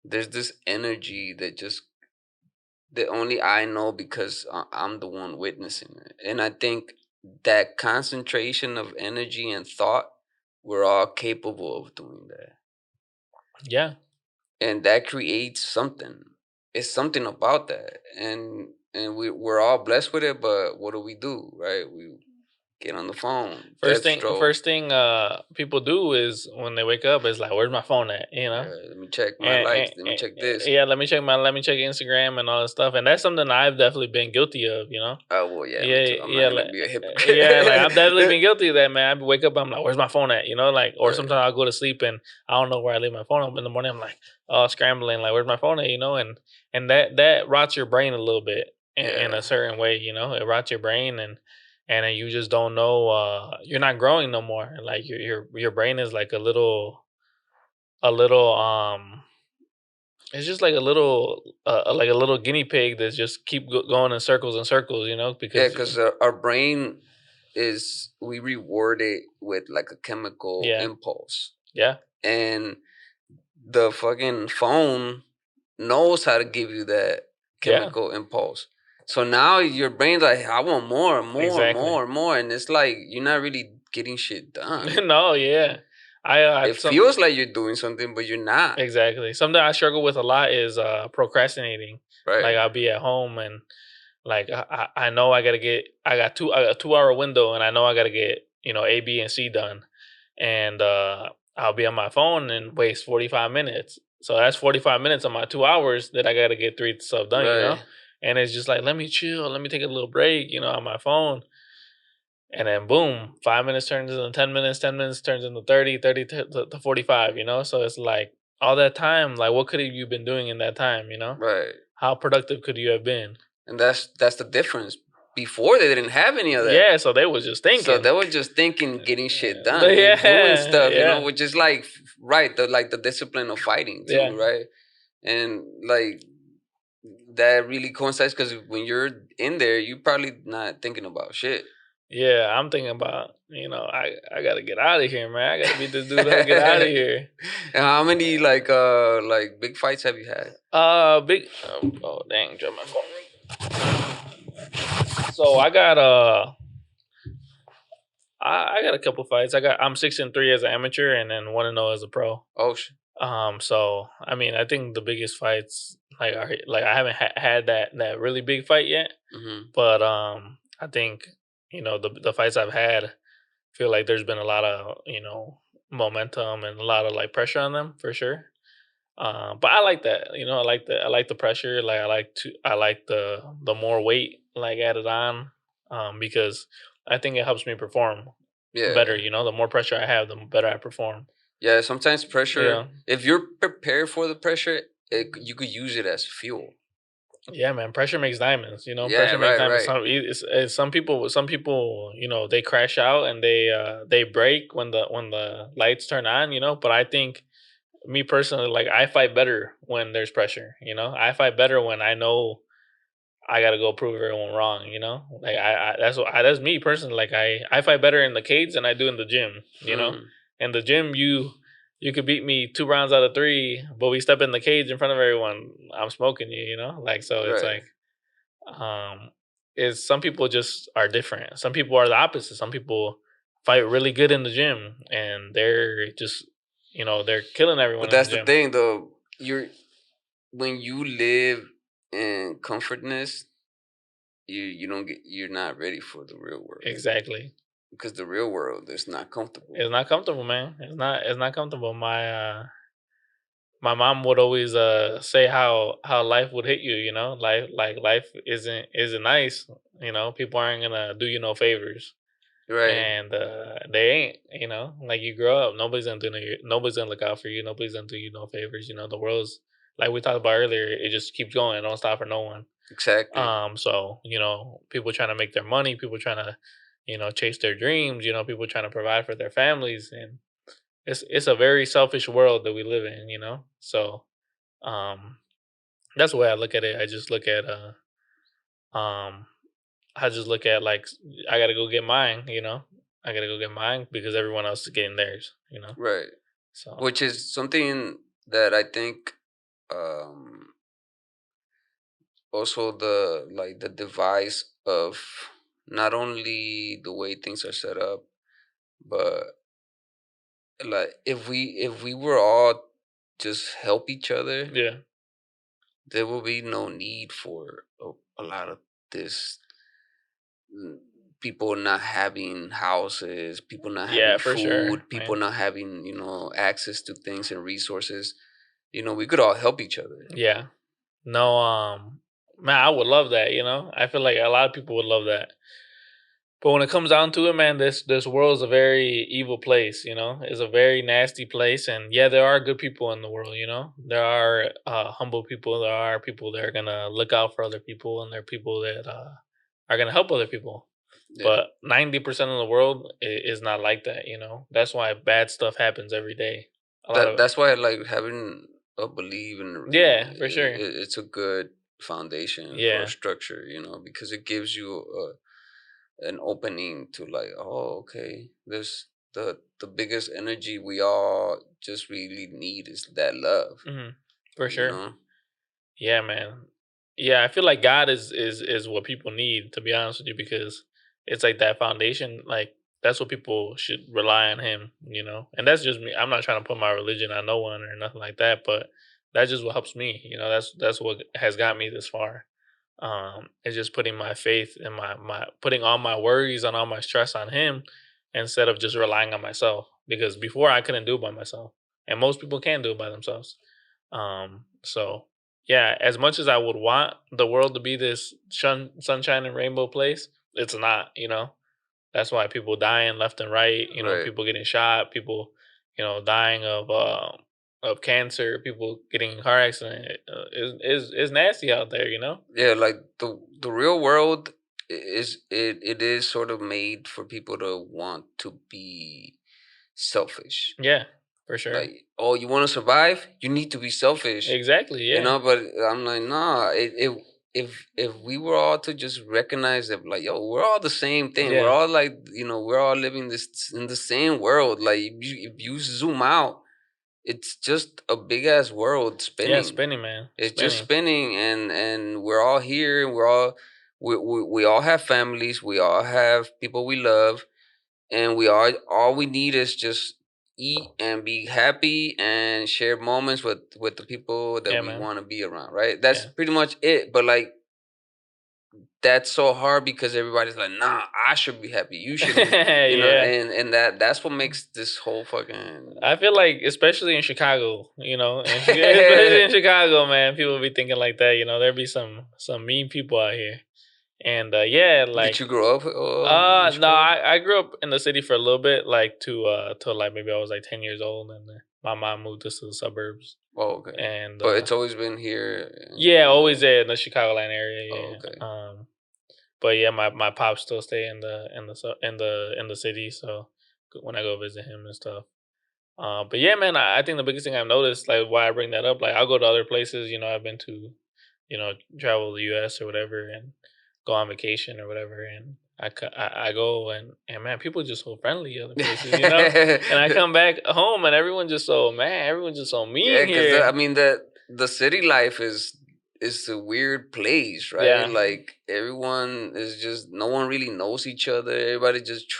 there's this energy that only I know because I'm the one witnessing it. And I think that concentration of energy and thought, we're all capable of doing that. Yeah. And that creates something. It's something about that. And we're all blessed with it, but what do, right? We get on the phone. First thing people do is when they wake up is like, where's my phone at? Let me check my likes. Let me check this. Yeah, let me check Instagram and all that stuff. And that's something I''ve definitely been guilty of. Oh well, yeah. I'm not gonna be a hypocrite. Yeah, like I've definitely been guilty of that, man. I wake up, I'm like, where's my phone at? Or sometimes I'll go to sleep and I don't know where I leave my phone up in the morning. I'm like, scrambling, like, where's my phone at? And that rots your brain a little bit in a certain way. It rots your brain and then you just don't know. You're not growing no more. Like your brain is like a little. It's just like a little guinea pig that's just keep going in circles and circles. Because our brain we reward it with like a chemical impulse. Yeah. And the fucking phone knows how to give you that chemical impulse. So now your brain's like, I want more, and it's like you're not really getting shit done. No, yeah. It feels like you're doing something, but you're not. Exactly. Something I struggle with a lot is procrastinating. Right. Like I'll be at home and like I know I got a 2-hour window and I know I gotta get A, B, and C done, and I'll be on my phone and waste 45 minutes. So that's 45 minutes of my 2 hours that I gotta get 3 stuff done. Right. And it's just like, let me chill, let me take a little break, on my phone. And then boom, 5 minutes turns into 10 minutes, 10 minutes turns into 30 to 45, So it's like all that time, like what could have you been doing in that time, Right. How productive could you have been? And that's the difference. Before they didn't have any of that. Yeah, so they was just thinking. So they were just thinking, getting shit done, doing stuff, which is like the discipline of fighting too, right? And like that really coincides because when you're in there, you're probably not thinking about shit. Yeah, I'm thinking about, I gotta get out of here, man. I gotta beat this dude up, get out of here. And how many like big fights have you had? Oh dang, dropped my phone. So I got I got a couple fights. I'm 6-3 as an amateur and then 1-0 as a pro. Oh shit. So I mean, I think the biggest fights I haven't had that really big fight yet. Mm-hmm. But I think the fights I've had feel like there's been a lot of momentum and a lot of like pressure on them for sure. But I like that. I like the pressure. Like I like the more weight like added on, because I think it helps me perform better. The more pressure I have, the better I perform. Yeah, sometimes pressure. If you're prepared for the pressure, you could use it as fuel. Yeah, man. Pressure makes diamonds. Pressure makes diamonds. Right. Some people, they crash out and they break when the lights turn on. But I think me personally, like I fight better when there's pressure. You know, I fight better when I know I gotta go prove everyone wrong. You know, like that's me personally. Like I fight better in the cage than I do in the gym. You know, in the gym you could beat me 2 rounds out of 3, but we step in the cage in front of everyone, I'm smoking you. You know, like so it's like is some people just are different. Some people are the opposite. Some people fight really good in the gym and they're just they're killing everyone. But that's the thing though. When you live in comfortness, you're not ready for the real world. Exactly. Because the real world is not comfortable. It's not comfortable, man. It's not comfortable. My mom would always say how life would hit you, life isn't nice, people aren't gonna do you no favors. Right. And they ain't, like you grow up, nobody's gonna look out for you, nobody's gonna do you no favors. The world's like we talked about earlier, it just keeps going, it don't stop for no one. Exactly. So, people trying to make their money, people trying to, chase their dreams, people trying to provide for their families, and it's a very selfish world that we live in, So that's the way I look at it. I just look at like I gotta go get mine, I gotta go get mine because everyone else is getting theirs, Right. So which is something that I think also the device of not only the way things are set up, but like if we were all just help each other, yeah, there will be no need for a lot of this. People not having houses, people not having food, sure, people not having access to things and resources. We could all help each other. Yeah. No, man, I would love that, I feel like a lot of people would love that. But when it comes down to it, man, this world is a very evil place, It's a very nasty place, and yeah, there are good people in the world, There are humble people, there are people that are gonna look out for other people, and there are people that are gonna help other people. Yeah. But 90% of the world is not like that, That's why bad stuff happens every day. That's why like having a belief in for sure. It's a good foundation for a structure, because it gives you an opening to like, oh, okay, this the biggest energy we all just really need is that love. For sure. Yeah, man. Yeah, I feel like God is what people need, to be honest with you, because it's like that foundation, like that's what people should rely on him, And that's just me. I'm not trying to put my religion on no one or nothing like that, but that's just what helps me, That's what has got me this far. It's just putting my faith and my putting all my worries and all my stress on him instead of just relying on myself. Because before I couldn't do it by myself, and most people can't do it by themselves. So yeah, as much as I would want the world to be this sunshine and rainbow place, it's not. That's why people dying left and right. Right. People getting shot, people dying of cancer, people getting in car accident. Is nasty out there, Yeah, like the real world it is sort of made for people to want to be selfish. Yeah, for sure. Like, oh, you want to survive? You need to be selfish. Exactly. Yeah. But I'm like, nah. If we were all to just recognize that, like, yo, we're all the same thing. Yeah. We're all like, we're all living this in the same world. Like, if you zoom out, it's just a big ass world spinning. Yeah, spinning, man. It's just spinning, and we're all here. We all have families. We all have people we love, and all we need is just eat and be happy and share moments with the people that we want to be around. Right? That's pretty much it. But like, that's so hard because everybody's like, nah, I should be happy. You should be, and that's what makes this whole fucking. I feel like, especially in Chicago, especially in Chicago, man, people be thinking like that. There be some mean people out here, and like. Did you grow up? No, I grew up in the city for a little bit, like till like maybe I was like 10 years old, and my mom moved us to the suburbs. Oh, okay. And but it's always been here. Yeah, always there in the Chicagoland area. Yeah. Oh, okay. But yeah, my pops still stay in the city, so when I go visit him and stuff. But yeah, man, I think the biggest thing I've noticed, like why I bring that up, like I'll go to other places. I've been to, travel the U.S. or whatever, and go on vacation or whatever, and I go and man, people are just so friendly other places, and I come back home and everyone's just so mean here. I mean the city life is a weird place, right? Yeah. Like everyone is just no one really knows each other. Everybody just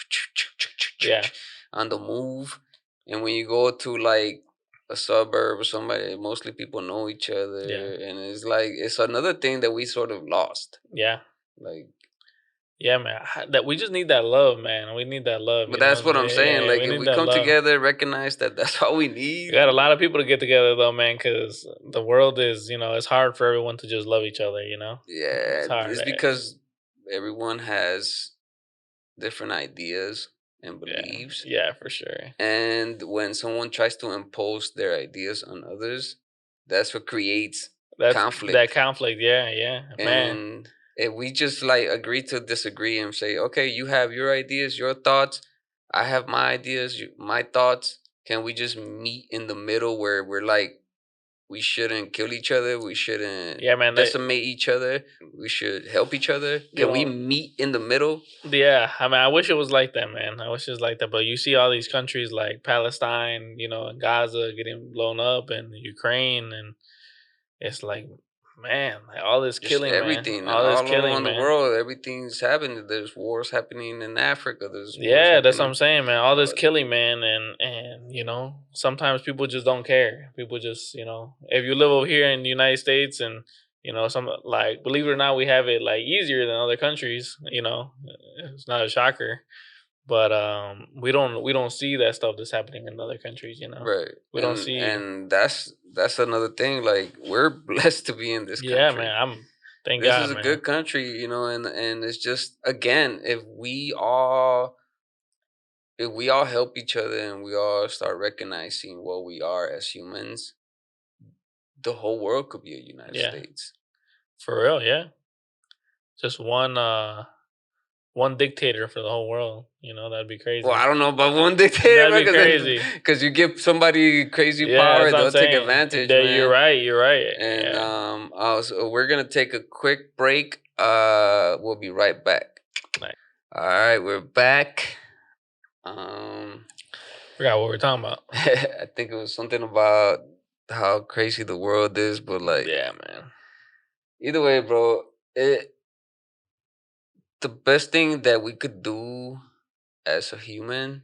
on the move. And when you go to like a suburb or somebody, mostly people know each other. Yeah. And it's like it's another thing that we sort of lost. Yeah. Like yeah, man. That we just need that love, man. We need that love. But that's what I'm saying. Like if we come together, recognize that that's all we need. We got a lot of people to get together though, man, because the world is, it's hard for everyone to just love each other. Yeah, it's hard. It's because everyone has different ideas and beliefs. Yeah, for sure. And when someone tries to impose their ideas on others, that's what creates conflict. That conflict, yeah, man. And if we just like agree to disagree and say, okay, you have your ideas, your thoughts, I have my ideas, my thoughts. Can we just meet in the middle where we're like, we shouldn't kill each other, we shouldn't decimate each other, we should help each other? Can we meet in the middle? Yeah, I mean, I wish it was like that, man. I wish it was like that. But you see all these countries like Palestine, and Gaza getting blown up, and Ukraine, and it's like, man, like all this Just killing, everything, man. All this killing, around the world, everything's happening. There's wars happening in Africa. There's that's what I'm saying, man. All this killing, man, and sometimes people just don't care. People just, if you live over here in the United States, and some like, believe it or not, we have it like easier than other countries. It's not a shocker. But we don't see that stuff that's happening in other countries, Right. We don't see, and that's another thing. Like we're blessed to be in this country. Yeah, man. Thank God. This is a good country, and it's just again, if we all help each other and we all start recognizing what we are as humans, the whole world could be a United States. For real, yeah. Just one dictator for the whole world. That'd be crazy. Well, I don't know about one dictator. That'd be crazy. Because you give somebody crazy power, they'll take advantage. You're right. And so we're gonna take a quick break. We'll be right back. Nice. All right, we're back. Forgot what we were talking about. I think it was something about how crazy the world is, but like, yeah, man. Either way, bro, the best thing that we could do as a human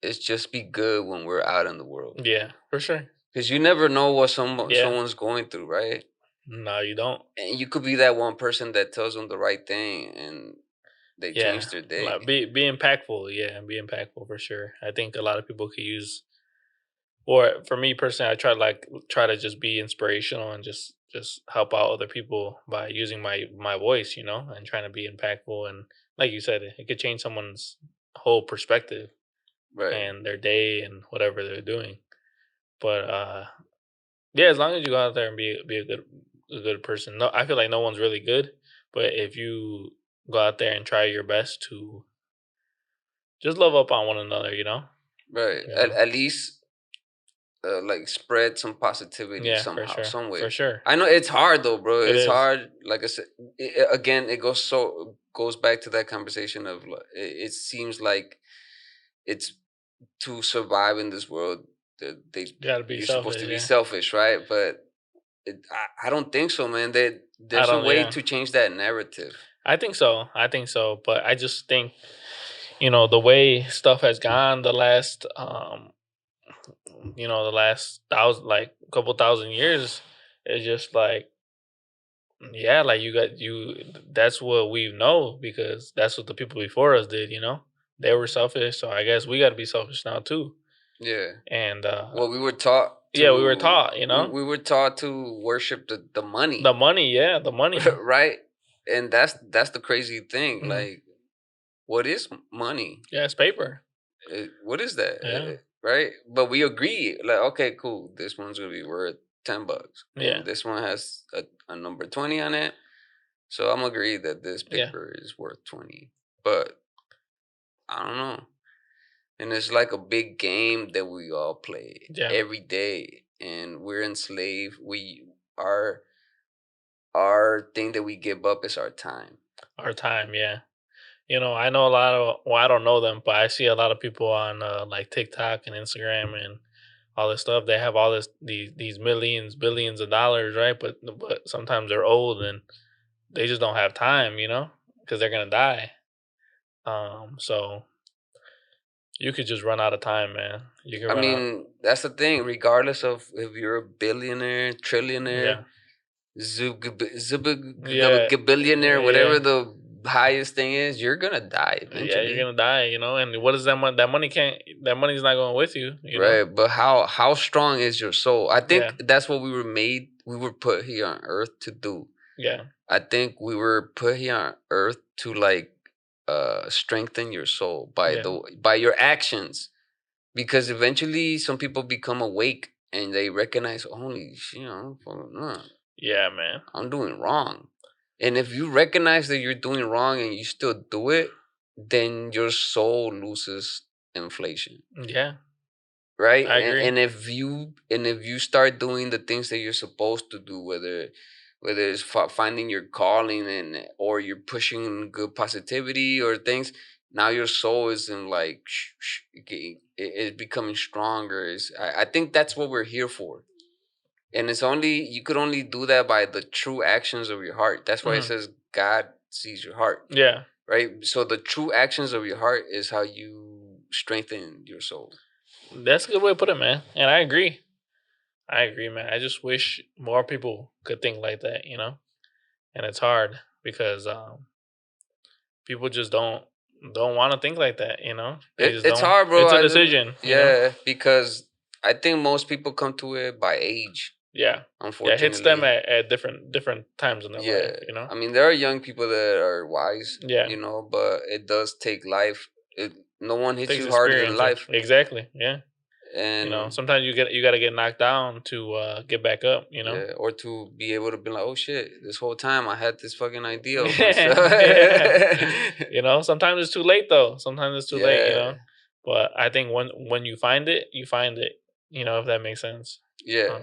is just be good when we're out in the world. Yeah, for sure. Because you never know what someone's going through, right? No, you don't. And you could be that one person that tells them the right thing and they change their day. Like be impactful, be impactful for sure. I think a lot of people could use, or for me personally, I try to just be inspirational and just help out other people by using my voice, and trying to be impactful. And like you said, it could change someone's whole perspective, right, and their day and whatever they're doing. But as long as you go out there and be a good person. No, I feel like no one's really good, but if you go out there and try your best to just love up on one another, right, at least. Like spread some positivity somehow, some way. For sure. I know it's hard though, bro. It's hard. Like I said, it goes back to that conversation of it seems like it's to survive in this world. You're supposed to be selfish, right? But I don't think so, man. There's a way to change that narrative. I think so, but I just think the way stuff has gone the last the last couple thousand years is just like, that's what we know, because that's what the people before us did. They were selfish, so I guess we got to be selfish now too. Yeah. And we were taught. We were taught. We were taught to worship the money. The money, the money. Right, and that's the crazy thing. Mm-hmm. Like, what is money? Yeah, it's paper. What is that? Yeah. Right, but we agree. Like, okay, cool. This one's gonna be worth $10. Yeah. And this one has a number 20 on it, so I'm agree that this paper is worth 20. But I don't know. And it's like a big game that we all play every day, and we're enslaved. Our thing that we give up is our time. Our time, yeah. You know, I know a lot of. Well, I don't know them, but I see a lot of people on like TikTok and Instagram and all this stuff. They have all these millions, billions of dollars, right? But sometimes they're old and they just don't have time, you know, because they're gonna die. So you could just run out of time, man. You can. I mean, that's the thing. Regardless of if you're a billionaire, trillionaire, billionaire, whatever the highest thing is, you're gonna die eventually. Yeah, you're gonna die, you know. And what is that money? That money's not going with you, right? Know? But how strong is your soul? I think that's what we were made. We were put here on Earth to do. Yeah. I think we were put here on Earth to like strengthen your soul by your actions, because eventually some people become awake and they recognize, holy shit, yeah, man, I'm doing wrong. And if you recognize that you're doing wrong and you still do it, then your soul loses inflation. Yeah. Right? I agree. And if you start doing the things that you're supposed to do, whether it's finding your calling or you're pushing good positivity or things, now your soul is in like it's becoming stronger. I think that's what we're here for. And you could only do that by the true actions of your heart. That's why it says God sees your heart. Yeah. Right? So the true actions of your heart is how you strengthen your soul. That's a good way to put it, man. And I agree, man. I just wish more people could think like that, you know? And it's hard because people just don't want to think like that, you know? It's hard, bro. It's a decision. Yeah, because I think most people come to it by age. Yeah. Unfortunately. Yeah, it hits them at different times in their life, you know? I mean, there are young people that are wise, you know, but it does take life. No one hits you harder than life. Exactly, yeah. And you know, sometimes you got to get knocked down to get back up, you know? Yeah, or to be able to be like, oh shit, this whole time I had this fucking idea. You know, sometimes it's too late though. Sometimes it's too late, you know? But I think when you find it, you know, if that makes sense. Yeah.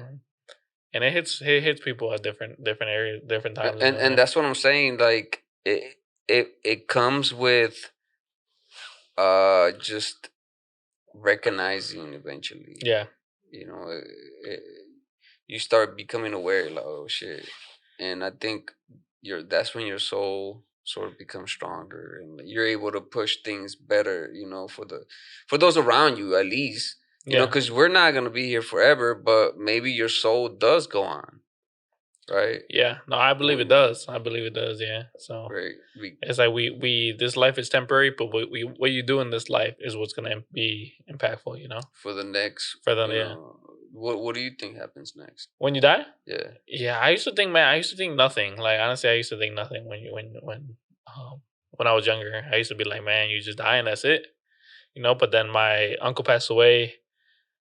And it hits people at different areas, different times. And that's what I'm saying. Like it comes with just recognizing eventually. Yeah. You know, you start becoming aware, like, oh shit. And I think that's when your soul sort of becomes stronger and you're able to push things better, you know, for those around you at least. You know, because we're not going to be here forever, but maybe your soul does go on, right? Yeah. No, I believe it does. Yeah. So it's like we this life is temporary, but what you do in this life is what's going to be impactful, you know? For the next. What do you think happens next? When you die? Yeah. Yeah, I used to think nothing. Like, honestly, I used to think nothing when I was younger. I used to be like, man, you just die and that's it. You know, but then my uncle passed away.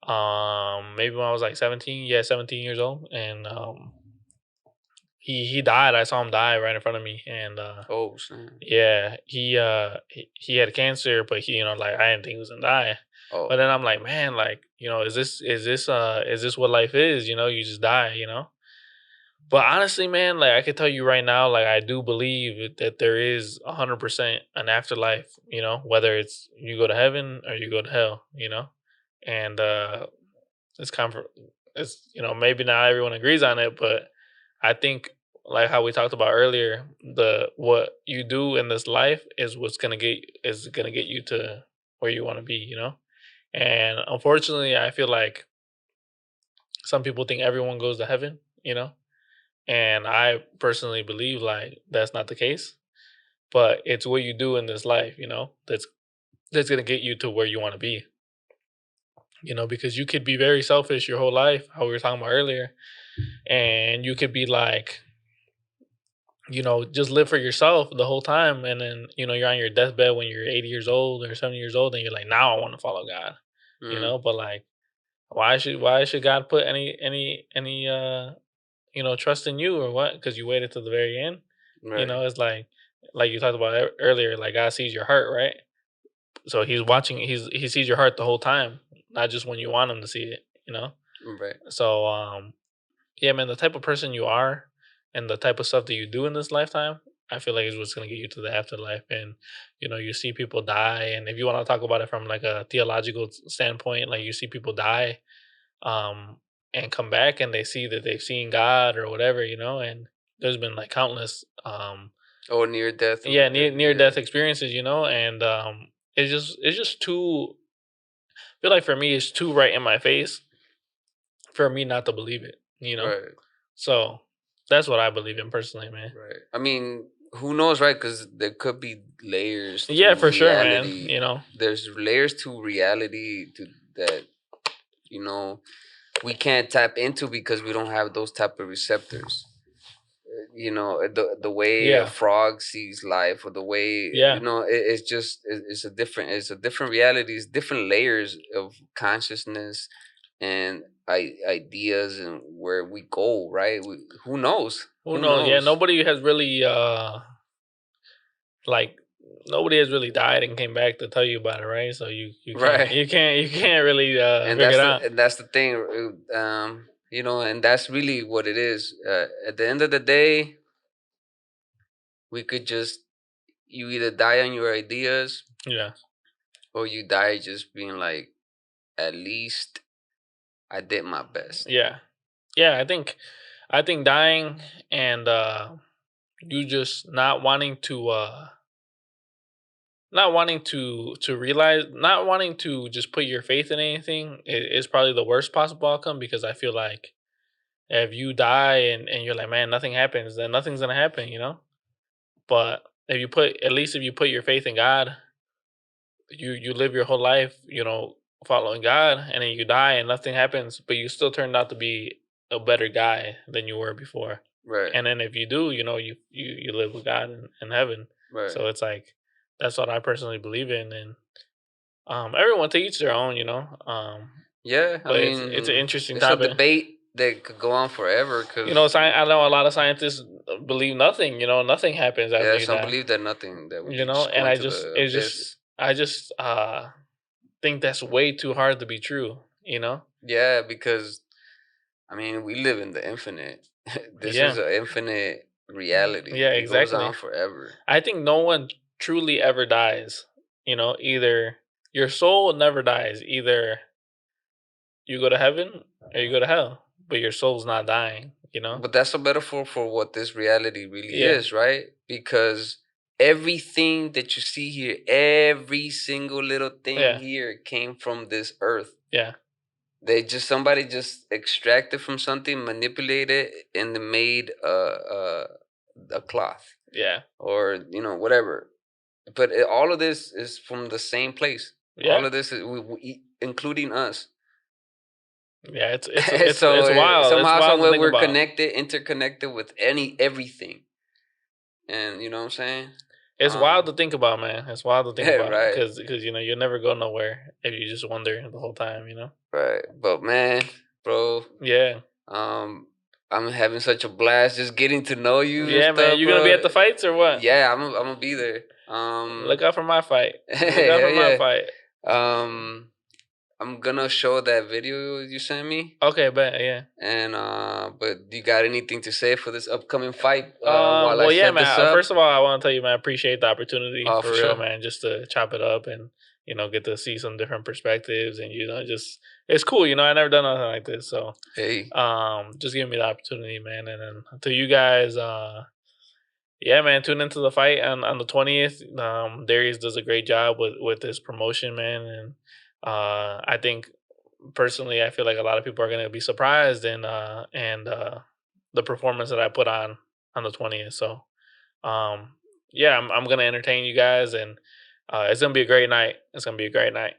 Maybe when I was like 17 years old, and he died. I saw him die right in front of me, and oh snap. Yeah, he had cancer, but he, you know, like, I didn't think he was gonna die. Oh. But then I'm like, man, like, you know, is this what life is? You know, you just die, you know. But honestly, man, like, I can tell you right now, like, I do believe that there is 100% an afterlife. You know, whether it's you go to heaven or you go to hell, you know. And it's, you know, maybe not everyone agrees on it, but I think, like how we talked about earlier, what you do in this life is gonna get you to where you want to be, you know. And unfortunately, I feel like some people think everyone goes to heaven, you know, and I personally believe like that's not the case. But it's what you do in this life, you know, that's gonna get you to where you want to be. You know, because you could be very selfish your whole life, how we were talking about earlier, and you could be like, you know, just live for yourself the whole time, and then, you know, you're on your deathbed when you're 80 years old or 70 years old, and you're like, now I want to follow God, you know. But like, why should God put any you know, trust in you or what? Because you waited till the very end, right. You know. It's like you talked about earlier, like God sees your heart, right? So he's watching. He sees your heart the whole time, not just when you want him to see it. You know. Right. So yeah, man, the type of person you are and the type of stuff that you do in this lifetime, I feel like is what's gonna get you to the afterlife. And you see people die, and if you want to talk about it from like a theological standpoint, like you see people die, um, and come back, and they see that they've seen God or whatever, and there's been like countless, near death. Yeah, near death experiences, and it's just too. I feel like for me, it's too right in my face for me not to believe it. Right. So that's what I believe in personally, man. Right. I mean, who knows, right? Because there could be layers. Yeah, for reality. sure, man. There's layers to reality that we can't tap into because we don't have those type of receptors. The way a frog sees life, or the way it's a different reality. It's different layers of consciousness and ideas and where we go, right? Who knows? Who knows? Yeah, nobody has really like nobody has really died and came back to tell you about it, right? So you can't really figure it out. And that's the thing, and that's really what it is. At the end of the day, we could you either die on your ideas, or you die just being like, at least I did my best. Yeah. I think dying and you just not wanting to realize, not wanting to just put your faith in anything is probably the worst possible outcome, because I feel like if you die and you're like, man, nothing happens, then nothing's gonna happen, But if you put your faith in God, you live your whole life, following God, and then you die and nothing happens, but you still turned out to be a better guy than you were before. Right. And then if you do, you live with God in heaven. Right. So it's like, that's what I personally believe in. And everyone to each their own, Yeah, but I mean, it's an interesting topic. It's a debate that could go on forever. Cause I know a lot of scientists believe nothing. Nothing happens after you die. Some believe that nothing. That and I just think that's way too hard to be true. Yeah, because I mean, we live in the infinite. This is an infinite reality. Yeah, exactly. It goes on forever. I think no one truly ever dies. Either your soul never dies. Either you go to heaven or you go to hell, but your soul's not dying. But that's a metaphor for what this reality really is, right? Because everything that you see here, every single little thing here came from this earth. Yeah. Somebody just extracted from something, manipulated, and then made a cloth. Yeah. Or whatever. But all of this is from the same place. Yeah. All of this is including us. Yeah, it's wild. Somehow, it's wild somewhere we're connected, interconnected with everything. And you know what I'm saying? It's wild to think about, man. It's wild to think about, right? Because you'll never go nowhere if you just wonder the whole time, Right, but man, bro. Yeah. I'm having such a blast just getting to know you. Yeah, man. You gonna be at the fights or what? Yeah, I'm gonna be there. Look out for my fight. My fight. I'm gonna show that video you sent me. Okay, but yeah. And but do you got anything to say for this upcoming fight? Man. First of all, I want to tell you, man, I appreciate the opportunity for real, sure. Man. Just to chop it up and get to see some different perspectives, and just it's cool. I never done nothing like this, so hey, just give me the opportunity, man. And then to you guys, yeah, man, tune into the fight on the 20th. Darius does a great job with his promotion, man, and I think personally, I feel like a lot of people are going to be surprised and the performance that I put on the 20th. So, yeah, I'm going to entertain you guys, and it's going to be a great night. It's going to be a great night.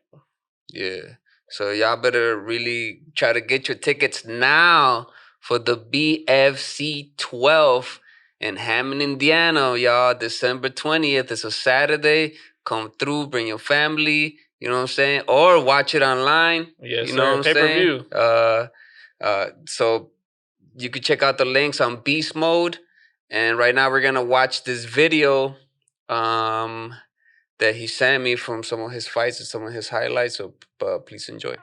Yeah. So y'all better really try to get your tickets now for the BFC 12 in Hammond, Indiana, y'all. December 20th. It's a Saturday. Come through, bring your family. You know what I'm saying? Or watch it online. Yes, you know what I'm saying? Pay-per-view. So you can check out the links on Beast Mode. And right now we're going to watch this video that that he sent me from some of his fights and some of his highlights. So please enjoy.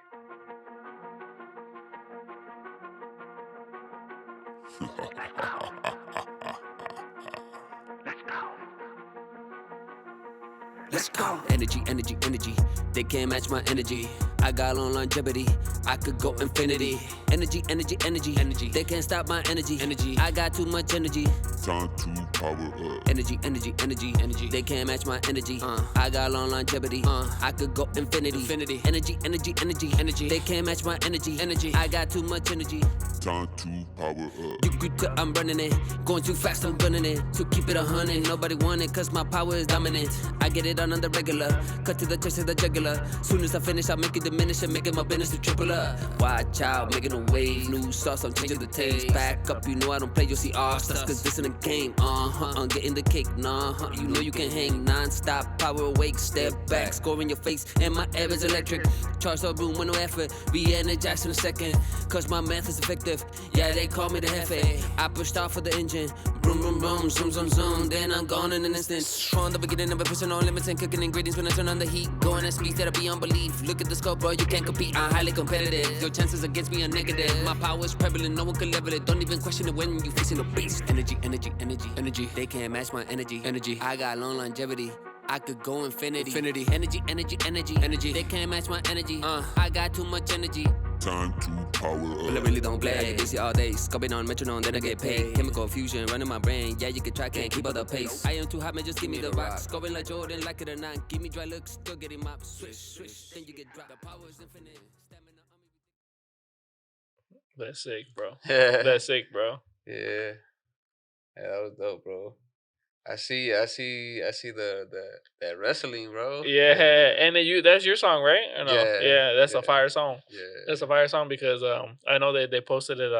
Let's go. Energy, energy, energy. They can't match my energy. I got long longevity. I could go infinity. Energy, energy, energy, energy. They can't stop my energy. Energy. I got too much energy. Time to power up. Energy, energy, energy, energy. They can't match my energy. I got long longevity. I could go infinity. Infinity. Energy, energy, energy, energy. They can't match my energy. Energy. I got too much energy. Time to power up. You could tell I'm running it. Going too fast, I'm gunning it. So keep it 100. Nobody want it, cause my power is dominant. I get it on the regular. Cut to the chest of the jugular. Soon as I finish, I make it diminish and make it my business to triple up. Watch out, making a wave. New sauce, I'm changing the taste. Back up, you know I don't play, you'll see all stars. Cause this in the game, I'm getting the cake, you know you can hang non-stop, power awake, step back, score in your face, and my air is electric. Charge up room with no effort, be energized in a second, cause my math is effective. Yeah, they call me the Jefe. I pushed off for the engine, boom, boom, boom, zoom, zoom, zoom, then I'm gone in an instant. From the beginning, never pushing on limits and cooking ingredients when I turn on the heat. Going at speeds that'll be unbelief. Look at the scope, bro, you can't compete. I'm highly competitive. Your chances against me are negative. My power is prevalent, no one can level it. Don't even question it when you facing the beast. Energy, energy, energy, energy. They can't match my energy. Energy. I got long longevity. I could go infinity. Infinity. Energy, energy, energy, energy. They can't match my energy. I got too much energy. Time to power up. Well, I really don't play. Busy all day, scoping on metronome, then I get paid. Chemical fusion running my brain. Yeah, you can try, can't keep up the pace. I am too hot, man, just give me the rock. Scoring like Jordan, like it or not. Give me dry looks, still getting mopped. Swish, swish, then you get dropped. The power is infinite. That's sick, bro. That's sick, bro. Yeah, that was dope, bro. I see the that wrestling, bro. Yeah, and then that's your song, right? Or no? Yeah, that's a fire song. Yeah, that's a fire song because I know they posted it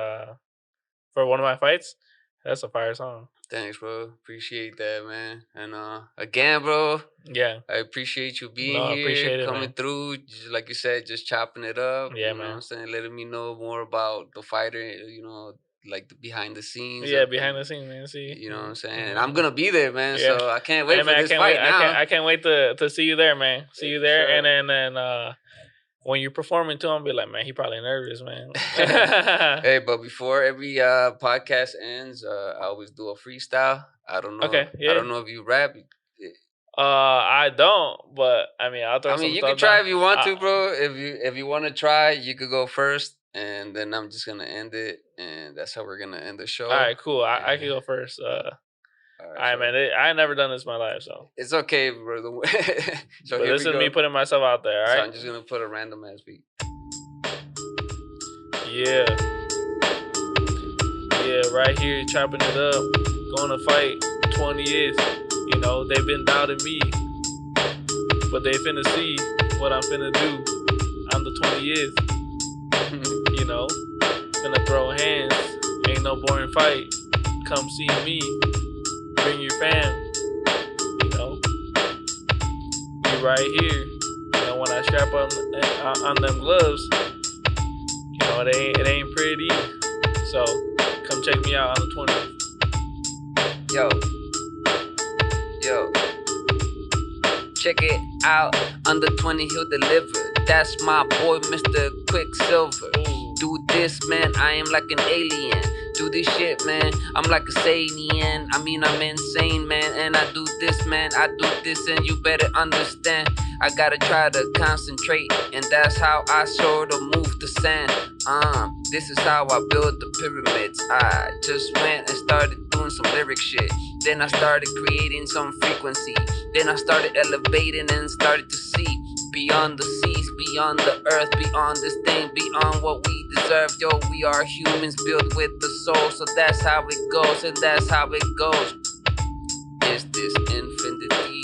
for one of my fights. That's a fire song. Thanks, bro. Appreciate that, man. And again, bro. Yeah, I appreciate you being here, appreciate it, coming man. through. Just like you said, just chopping it up. Yeah, you know man. What I'm saying, letting me know more about the fighter. You know, like the behind the scenes. Yeah, behind the scenes, man. See, you know what I'm saying. And I'm gonna be there, man. Yeah. So I can't wait for this fight now. I can't wait to see you there, man. See you there, sure. And then when you're performing too, I'm be like, man, he probably nervous, man. Hey, but before every podcast ends, I always do a freestyle. I don't know. Okay, yeah. I don't know if you rap. I don't, but I mean, I'll throw. I mean, you can try if you want to, bro. If you want to try, you could go first, and then I'm just gonna end it, and that's how we're gonna end the show. All right, cool. I can go first. All right, man. I never done this in my life, so it's okay, bro. So but this is me putting myself out there. All right. So I'm just gonna put a random ass beat. Yeah, right here, chopping it up, going to fight 20th. You know, they've been doubting me, but they finna see what I'm finna do. I'm the 20th. You know, finna throw hands. Ain't no boring fight. Come see me. Bring your fam. You know, be right here. You know, when I strap on them gloves, you know, it ain't pretty. So come check me out on the 20th. Yo, check it out. Under 20, he'll deliver. That's my boy, Mr. Quicksilver. Do this, man. I am like an alien. Do this shit, man. I'm like a Saiyan. I mean, I'm insane, man. And I do this, man. I do this, and you better understand. I gotta try to concentrate, and that's how I sort of move the sand. This is how I build the pyramids. I just went and started doing some lyric shit. Then I started creating some frequency. Then I started elevating and started to see beyond the seas, beyond the earth, beyond this thing, beyond what we deserve. Yo, we are humans built with the soul, so that's how it goes, and that's how it goes. Is this infinity?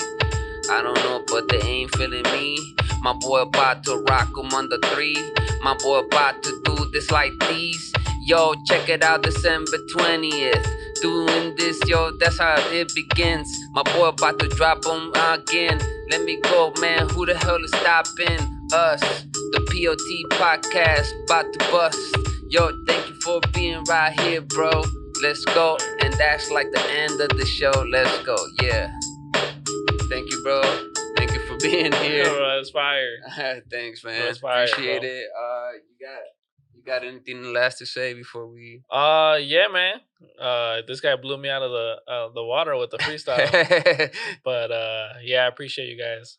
I don't know, but they ain't feeling me. My boy about to rock 'em on the 3. My boy about to do this like these. Yo, check it out, December 20th. Doing this, yo, that's how it begins. My boy about to drop 'em again. Let me go, man, who the hell is stopping us? The P.O.T Podcast, about to bust. Yo, thank you for being right here, bro. Let's go, and that's like the end of the show. Let's go, yeah. Thank you, bro. Thank you. for being here. Bro, that's fire. Thanks, man. Appreciate it. You got anything last to say before we? Yeah, man. This guy blew me out of the water with the freestyle. But yeah, I appreciate you guys.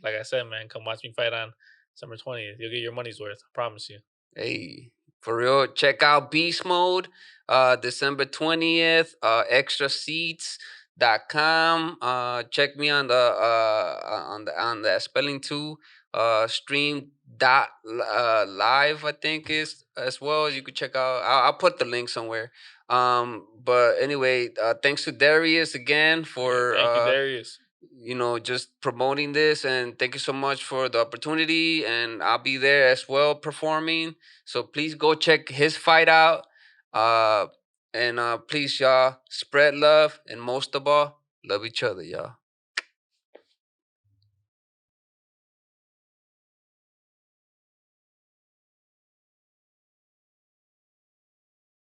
Like I said, man, come watch me fight on December 20th. You'll get your money's worth. I promise you. Hey, for real. Check out Beast Mode, December 20th. Extra seats.com. Check me on the spelling too. Stream dot live, I think is as well. You could check out. I'll put the link somewhere. But anyway, thanks to Darius again for thank you, Darius. Just promoting this, and thank you so much for the opportunity, and I'll be there as well performing, so please go check his fight out, and please, y'all, spread love, and most of all, love each other, y'all.